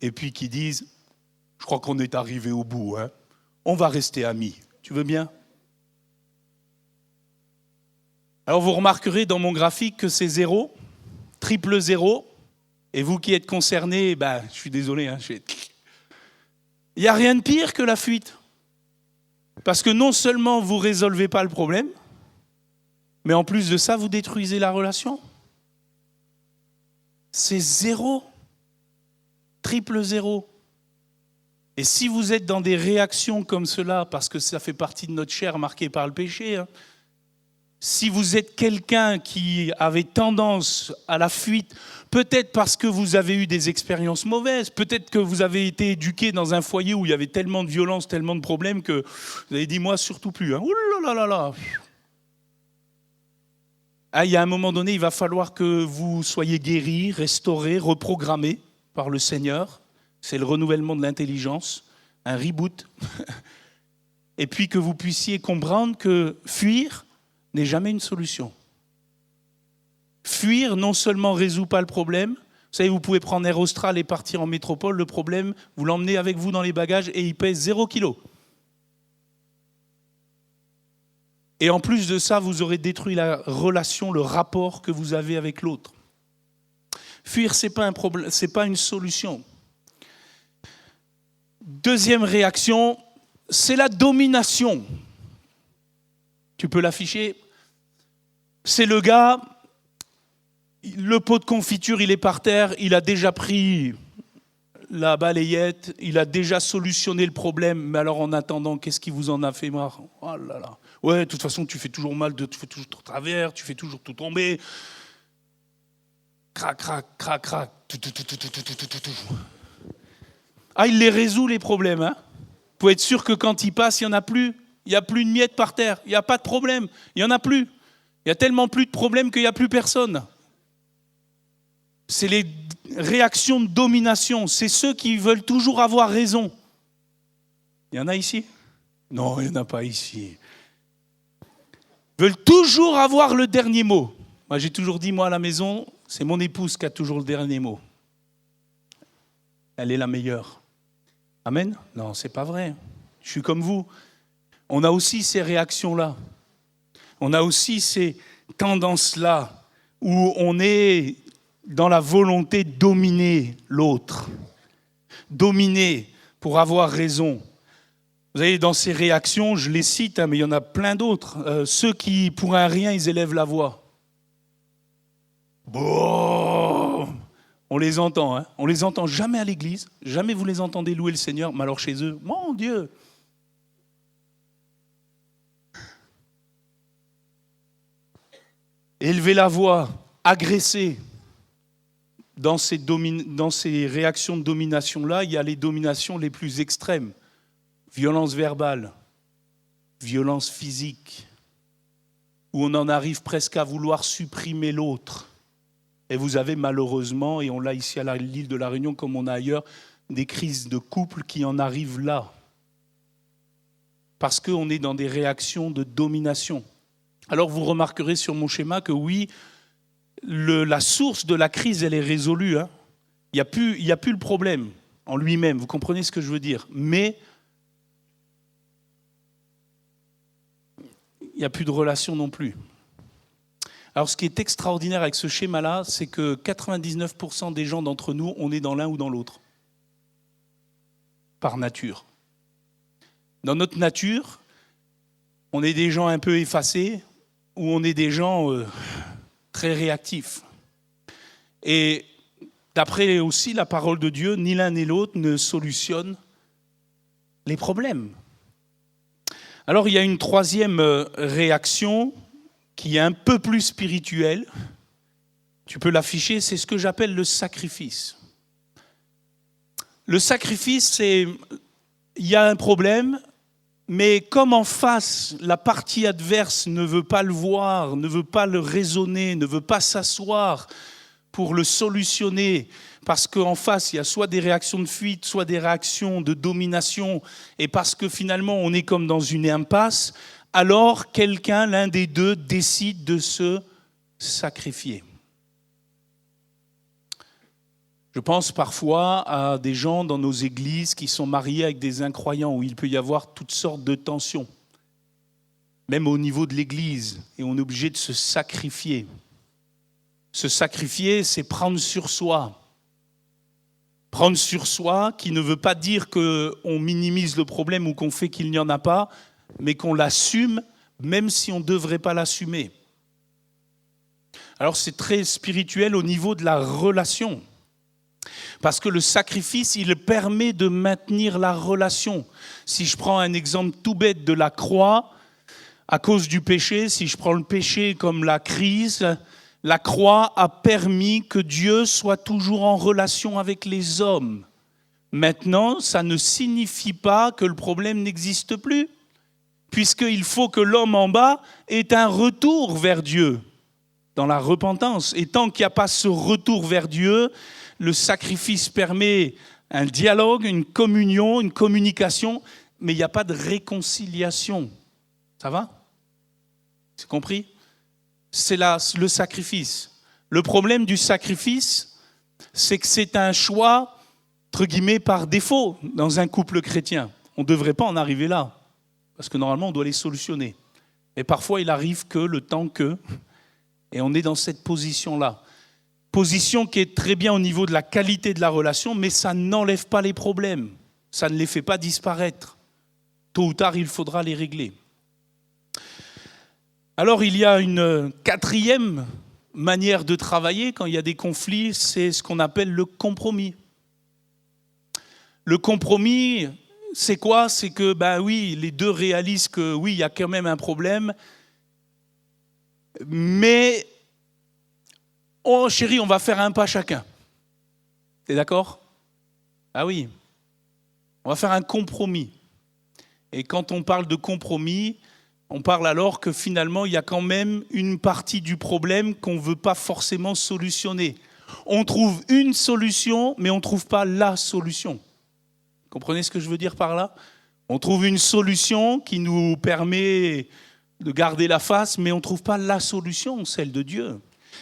et puis qui disent « Je crois qu'on est arrivé au bout, hein. On va rester amis. Tu veux bien ?» Alors vous remarquerez dans mon graphique que c'est 0, triple 0, et vous qui êtes concernés, je suis désolé, hein, il n'y a rien de pire que la fuite. Parce que non seulement vous ne résolvez pas le problème, mais en plus de ça, vous détruisez la relation. C'est 0, triple 0. Et si vous êtes dans des réactions comme cela, parce que ça fait partie de notre chair marquée par le péché, hein, si vous êtes quelqu'un qui avait tendance à la fuite, peut-être parce que vous avez eu des expériences mauvaises, peut-être que vous avez été éduqué dans un foyer où il y avait tellement de violence, tellement de problèmes que vous avez dit, moi, surtout plus. Hein. Ouh là là là là. Ah, il y a un moment donné, il va falloir que vous soyez guéris, restaurés, reprogrammés par le Seigneur. C'est le renouvellement de l'intelligence, un reboot. Et puis que vous puissiez comprendre que fuir n'est jamais une solution. Fuir non seulement ne résout pas le problème, vous savez, vous pouvez prendre Air Austral et partir en métropole, le problème, vous l'emmenez avec vous dans les bagages et il pèse 0 kg. Et en plus de ça, vous aurez détruit la relation, le rapport que vous avez avec l'autre. Fuir, ce n'est pas un problème, c'est pas une solution. Deuxième réaction, c'est la domination. Tu peux l'afficher. C'est le gars, le pot de confiture, il est par terre, il a déjà pris la balayette, il a déjà solutionné le problème, mais alors en attendant, qu'est-ce qui vous en a fait marre? Oh là là. Ouais, de toute façon, tu fais toujours mal, tu fais toujours tout travers, tu fais toujours tout tomber. Crac, crac, crac, crac. Ah, il les résout, les problèmes. Hein. Vous pouvez être sûr que quand il passe, il n'y en a plus. Il n'y a plus de miettes par terre. Il n'y a pas de problème. Il n'y en a plus. Il y a tellement plus de problèmes qu'il n'y a plus personne. C'est les réactions de domination. C'est ceux qui veulent toujours avoir raison. Il y en a ici? Non, il n'y en a pas ici. Ils veulent toujours avoir le dernier mot. Moi, j'ai toujours dit, moi, à la maison, c'est mon épouse qui a toujours le dernier mot. Elle est la meilleure. Amen? Non, c'est pas vrai. Je suis comme vous. On a aussi ces réactions-là. On a aussi ces tendances-là où on est dans la volonté de dominer l'autre. Dominer pour avoir raison. Vous savez, dans ces réactions, je les cite, mais il y en a plein d'autres. Ceux qui, pour un rien, ils élèvent la voix. Bon, on les entend, hein. On les entend jamais à l'église, jamais vous les entendez louer le Seigneur, mais alors chez eux, mon Dieu. Élever la voix, agresser. Dans ces réactions de domination-là, il y a les dominations les plus extrêmes. Violence verbale, violence physique, où on en arrive presque à vouloir supprimer l'autre. Et vous avez malheureusement, et on l'a ici à l'île de la Réunion comme on a ailleurs, des crises de couple qui en arrivent là. Parce qu'on est dans des réactions de domination. Alors vous remarquerez sur mon schéma que oui, la source de la crise, elle est résolue. Hein. Il n'y a plus le problème en lui-même, vous comprenez ce que je veux dire. Mais n'y a plus de relation non plus. Alors ce qui est extraordinaire avec ce schéma-là, c'est que 99% des gens d'entre nous, on est dans l'un ou dans l'autre. Par nature. Dans notre nature, on est des gens un peu effacés ou on est des gens très réactifs. Et d'après aussi la parole de Dieu, ni l'un ni l'autre ne solutionne les problèmes. Alors il y a une troisième réaction qui est un peu plus spirituelle. Tu peux l'afficher, c'est ce que j'appelle le sacrifice. Le sacrifice, c'est il y a un problème, mais comme en face, la partie adverse ne veut pas le voir, ne veut pas le raisonner, ne veut pas s'asseoir pour le solutionner, parce qu'en face, il y a soit des réactions de fuite, soit des réactions de domination, et parce que finalement, on est comme dans une impasse, alors quelqu'un, l'un des deux, décide de se sacrifier. Je pense parfois à des gens dans nos églises qui sont mariés avec des incroyants, où il peut y avoir toutes sortes de tensions, même au niveau de l'église, et on est obligé de se sacrifier. Se sacrifier, c'est prendre sur soi. Prendre sur soi, qui ne veut pas dire qu'on minimise le problème ou qu'on fait qu'il n'y en a pas, mais qu'on l'assume, même si on ne devrait pas l'assumer. Alors c'est très spirituel au niveau de la relation. Parce que le sacrifice, il permet de maintenir la relation. Si je prends un exemple tout bête de la croix, à cause du péché, si je prends le péché comme la crise, la croix a permis que Dieu soit toujours en relation avec les hommes. Maintenant, ça ne signifie pas que le problème n'existe plus, puisqu'il faut que l'homme en bas ait un retour vers Dieu, dans la repentance. Et tant qu'il n'y a pas ce retour vers Dieu, le sacrifice permet un dialogue, une communion, une communication, mais il n'y a pas de réconciliation. Ça va ? C'est compris ? C'est là le sacrifice. Le problème du sacrifice, c'est que c'est un choix, entre guillemets, par défaut dans un couple chrétien. On ne devrait pas en arriver là, parce que normalement, on doit les solutionner. Et parfois, il arrive que le temps que, et on est dans cette position-là. Position qui est très bien au niveau de la qualité de la relation, mais ça n'enlève pas les problèmes. Ça ne les fait pas disparaître. Tôt ou tard, il faudra les régler. Alors, il y a une quatrième manière de travailler quand il y a des conflits, c'est ce qu'on appelle le compromis. Le compromis, c'est quoi ? C'est que, oui, les deux réalisent que, oui, il y a quand même un problème, mais oh chérie, on va faire un pas chacun. T'es d'accord ? Ah oui, on va faire un compromis. Et quand on parle de compromis, on parle alors que finalement, il y a quand même une partie du problème qu'on ne veut pas forcément solutionner. On trouve une solution, mais on ne trouve pas la solution. Vous comprenez ce que je veux dire par là ? On trouve une solution qui nous permet de garder la face, mais on ne trouve pas la solution, celle de Dieu,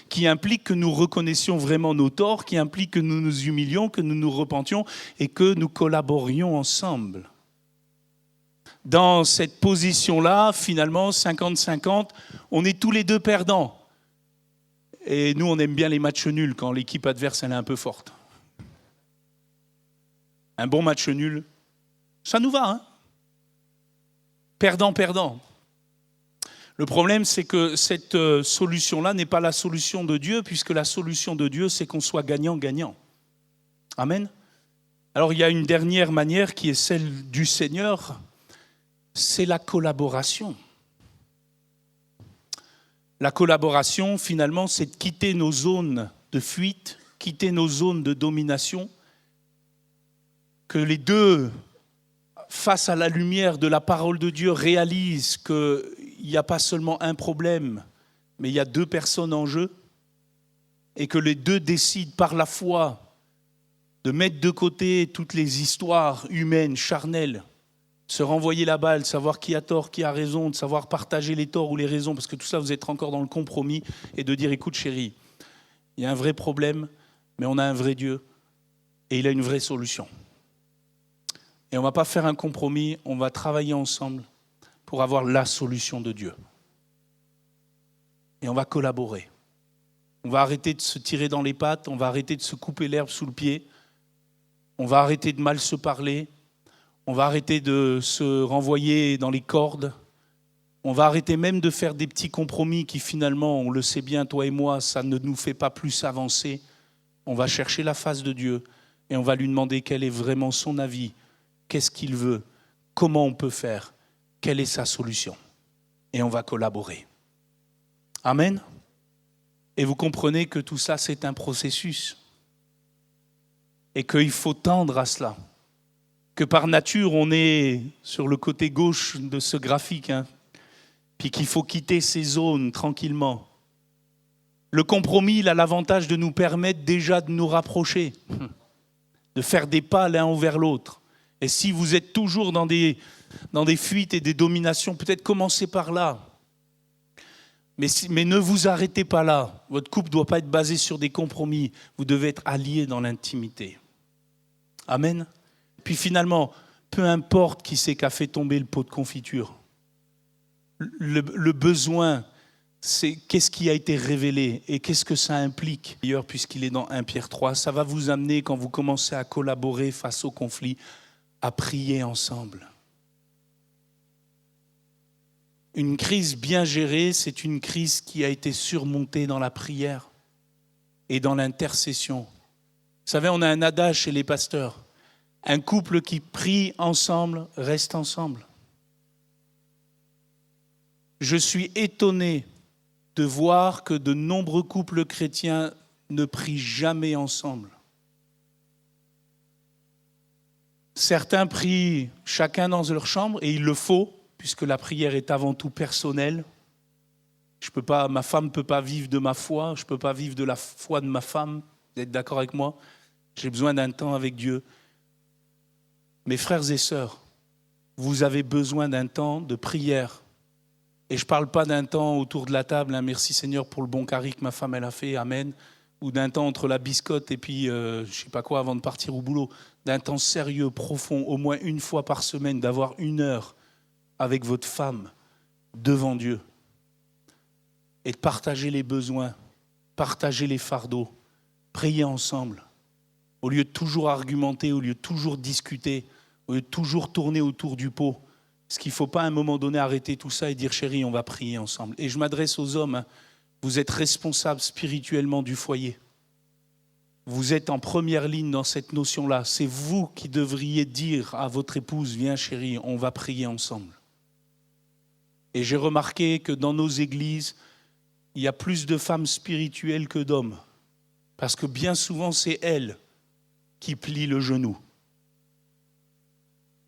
qui implique que nous reconnaissions vraiment nos torts, qui implique que nous nous humilions, que nous nous repentions et que nous collaborions ensemble. Dans cette position-là, finalement, 50-50, on est tous les deux perdants. Et nous, on aime bien les matchs nuls quand l'équipe adverse elle est un peu forte. Un bon match nul, ça nous va, hein ? Perdant-perdant. Le problème, c'est que cette solution-là n'est pas la solution de Dieu, puisque la solution de Dieu, c'est qu'on soit gagnant-gagnant. Amen. Alors, il y a une dernière manière qui est celle du Seigneur, c'est la collaboration. La collaboration, finalement, c'est de quitter nos zones de fuite, quitter nos zones de domination, que les deux, face à la lumière de la parole de Dieu, réalisent qu'il n'y a pas seulement un problème, mais il y a deux personnes en jeu, et que les deux décident par la foi de mettre de côté toutes les histoires humaines, charnelles, se renvoyer la balle, savoir qui a tort, qui a raison, de savoir partager les torts ou les raisons, parce que tout ça, vous êtes encore dans le compromis, et de dire, écoute chérie, il y a un vrai problème, mais on a un vrai Dieu, et il a une vraie solution. Et on ne va pas faire un compromis, on va travailler ensemble pour avoir la solution de Dieu. et on va collaborer. On va arrêter de se tirer dans les pattes, on va arrêter de se couper l'herbe sous le pied, on va arrêter de mal se parler, on va arrêter de se renvoyer dans les cordes, on va arrêter même de faire des petits compromis qui finalement, on le sait bien, toi et moi, ça ne nous fait pas plus avancer. On va chercher la face de Dieu et on va lui demander quel est vraiment son avis, qu'est-ce qu'il veut, comment on peut faire, quelle est sa solution. Et on va collaborer. Amen. Et vous comprenez que tout ça, c'est un processus. Et qu'il faut tendre à cela. Que par nature, on est sur le côté gauche de ce graphique, puis qu'il faut quitter ces zones tranquillement. Le compromis, il a l'avantage de nous permettre déjà de nous rapprocher, de faire des pas l'un vers l'autre. Et si vous êtes toujours dans des fuites et des dominations, peut-être commencez par là. Mais ne vous arrêtez pas là. Votre couple ne doit pas être basé sur des compromis. Vous devez être alliés dans l'intimité. Amen. Puis finalement, peu importe qui c'est qui a fait tomber le pot de confiture, le besoin, c'est qu'est-ce qui a été révélé et qu'est-ce que ça implique. D'ailleurs, puisqu'il est dans 1 Pierre 3, ça va vous amener, quand vous commencez à collaborer face au conflit, à prier ensemble. Une crise bien gérée, c'est une crise qui a été surmontée dans la prière et dans l'intercession. Vous savez, on a un adage chez les pasteurs. Un couple qui prie ensemble reste ensemble. Je suis étonné de voir que de nombreux couples chrétiens ne prient jamais ensemble. Certains prient chacun dans leur chambre, et il le faut, puisque la prière est avant tout personnelle. Ma femme ne peut pas vivre de ma foi, je ne peux pas vivre de la foi de ma femme. Vous êtes d'accord avec moi? J'ai besoin d'un temps avec Dieu. Mes frères et sœurs, vous avez besoin d'un temps de prière. Et je ne parle pas d'un temps autour de la table, merci Seigneur pour le bon carré que ma femme elle a fait, amen. Ou d'un temps entre la biscotte et puis je ne sais pas quoi avant de partir au boulot. D'un temps sérieux, profond, au moins une fois par semaine, d'avoir 1 heure avec votre femme devant Dieu. Et de partager les besoins, partager les fardeaux, prier ensemble. Au lieu de toujours argumenter, au lieu de toujours discuter, au lieu de toujours tourner autour du pot. Est-ce qu'il ne faut pas à un moment donné arrêter tout ça et dire chérie, on va prier ensemble. Et je m'adresse aux hommes, vous êtes responsables spirituellement du foyer. Vous êtes en première ligne dans cette notion-là. C'est vous qui devriez dire à votre épouse, viens chérie, on va prier ensemble. Et j'ai remarqué que dans nos églises, il y a plus de femmes spirituelles que d'hommes. Parce que bien souvent, c'est elles qui plient le genou.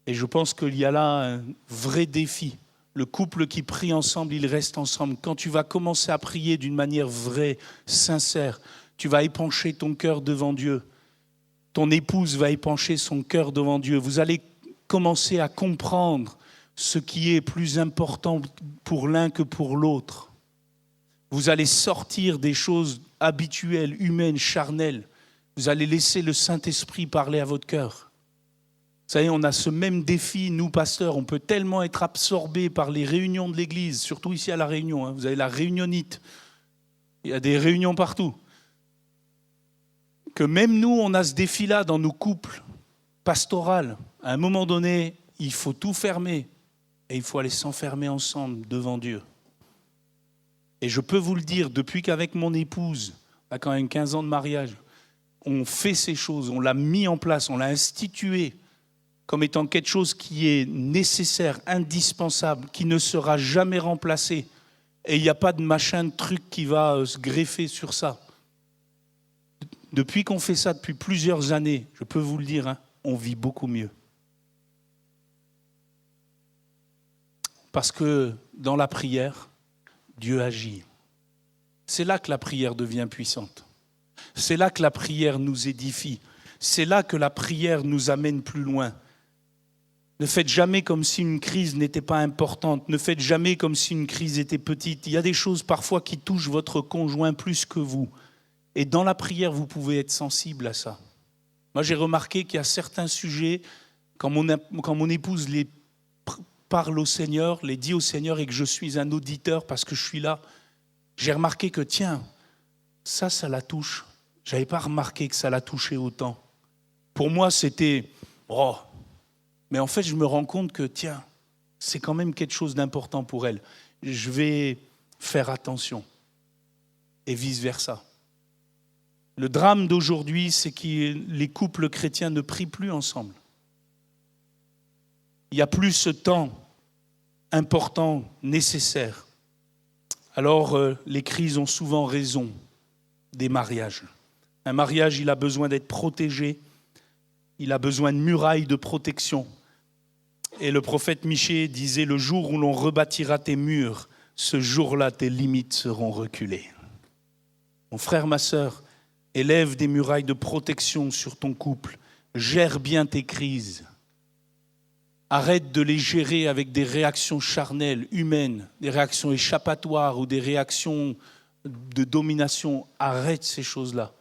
Et je pense qu'il y a là un vrai défi. Le couple qui prie ensemble, il reste ensemble. Quand tu vas commencer à prier d'une manière vraie, sincère, tu vas épancher ton cœur devant Dieu. Ton épouse va épancher son cœur devant Dieu. Vous allez commencer à comprendre ce qui est plus important pour l'un que pour l'autre. Vous allez sortir des choses habituelles, humaines, charnelles. Vous allez laisser le Saint-Esprit parler à votre cœur. Vous savez, on a ce même défi, nous pasteurs, on peut tellement être absorbés par les réunions de l'église, surtout ici à La Réunion, vous avez la réunionnite, il y a des réunions partout, que même nous, on a ce défi-là dans nos couples pastoraux. À un moment donné, il faut tout fermer et il faut aller s'enfermer ensemble devant Dieu. Et je peux vous le dire, depuis qu'avec mon épouse, on a quand même 15 ans de mariage, on fait ces choses, on l'a mis en place, on l'a institué comme étant quelque chose qui est nécessaire, indispensable, qui ne sera jamais remplacé. Et il n'y a pas de machin, de truc qui va se greffer sur ça. Depuis qu'on fait ça depuis plusieurs années, je peux vous le dire, on vit beaucoup mieux. Parce que dans la prière, Dieu agit. C'est là que la prière devient puissante. C'est là que la prière nous édifie. C'est là que la prière nous amène plus loin. Ne faites jamais comme si une crise n'était pas importante. Ne faites jamais comme si une crise était petite. Il y a des choses parfois qui touchent votre conjoint plus que vous. Et dans la prière, vous pouvez être sensible à ça. Moi, j'ai remarqué qu'il y a certains sujets, quand mon épouse les parle au Seigneur, les dit au Seigneur et que je suis un auditeur parce que je suis là, j'ai remarqué que tiens, ça la touche. Je n'avais pas remarqué que ça la touchait autant. Pour moi, c'était oh. Mais en fait, je me rends compte que tiens, c'est quand même quelque chose d'important pour elle. Je vais faire attention. Et vice-versa. Le drame d'aujourd'hui, c'est que les couples chrétiens ne prient plus ensemble. Il n'y a plus ce temps important, nécessaire. Alors, les crises ont souvent raison des mariages. Un mariage, il a besoin d'être protégé. Il a besoin de murailles de protection. Et le prophète Michée disait, le jour où l'on rebâtira tes murs, ce jour-là, tes limites seront reculées. Mon frère, ma sœur, élève des murailles de protection sur ton couple. Gère bien tes crises. Arrête de les gérer avec des réactions charnelles, humaines, des réactions échappatoires ou des réactions de domination. Arrête ces choses-là.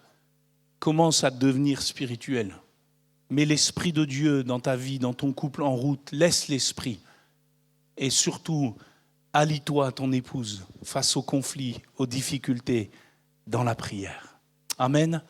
Commence à devenir spirituel. Mets l'Esprit de Dieu dans ta vie, dans ton couple en route. Laisse l'Esprit. Et surtout, allie-toi à ton épouse face aux conflits, aux difficultés, dans la prière. Amen.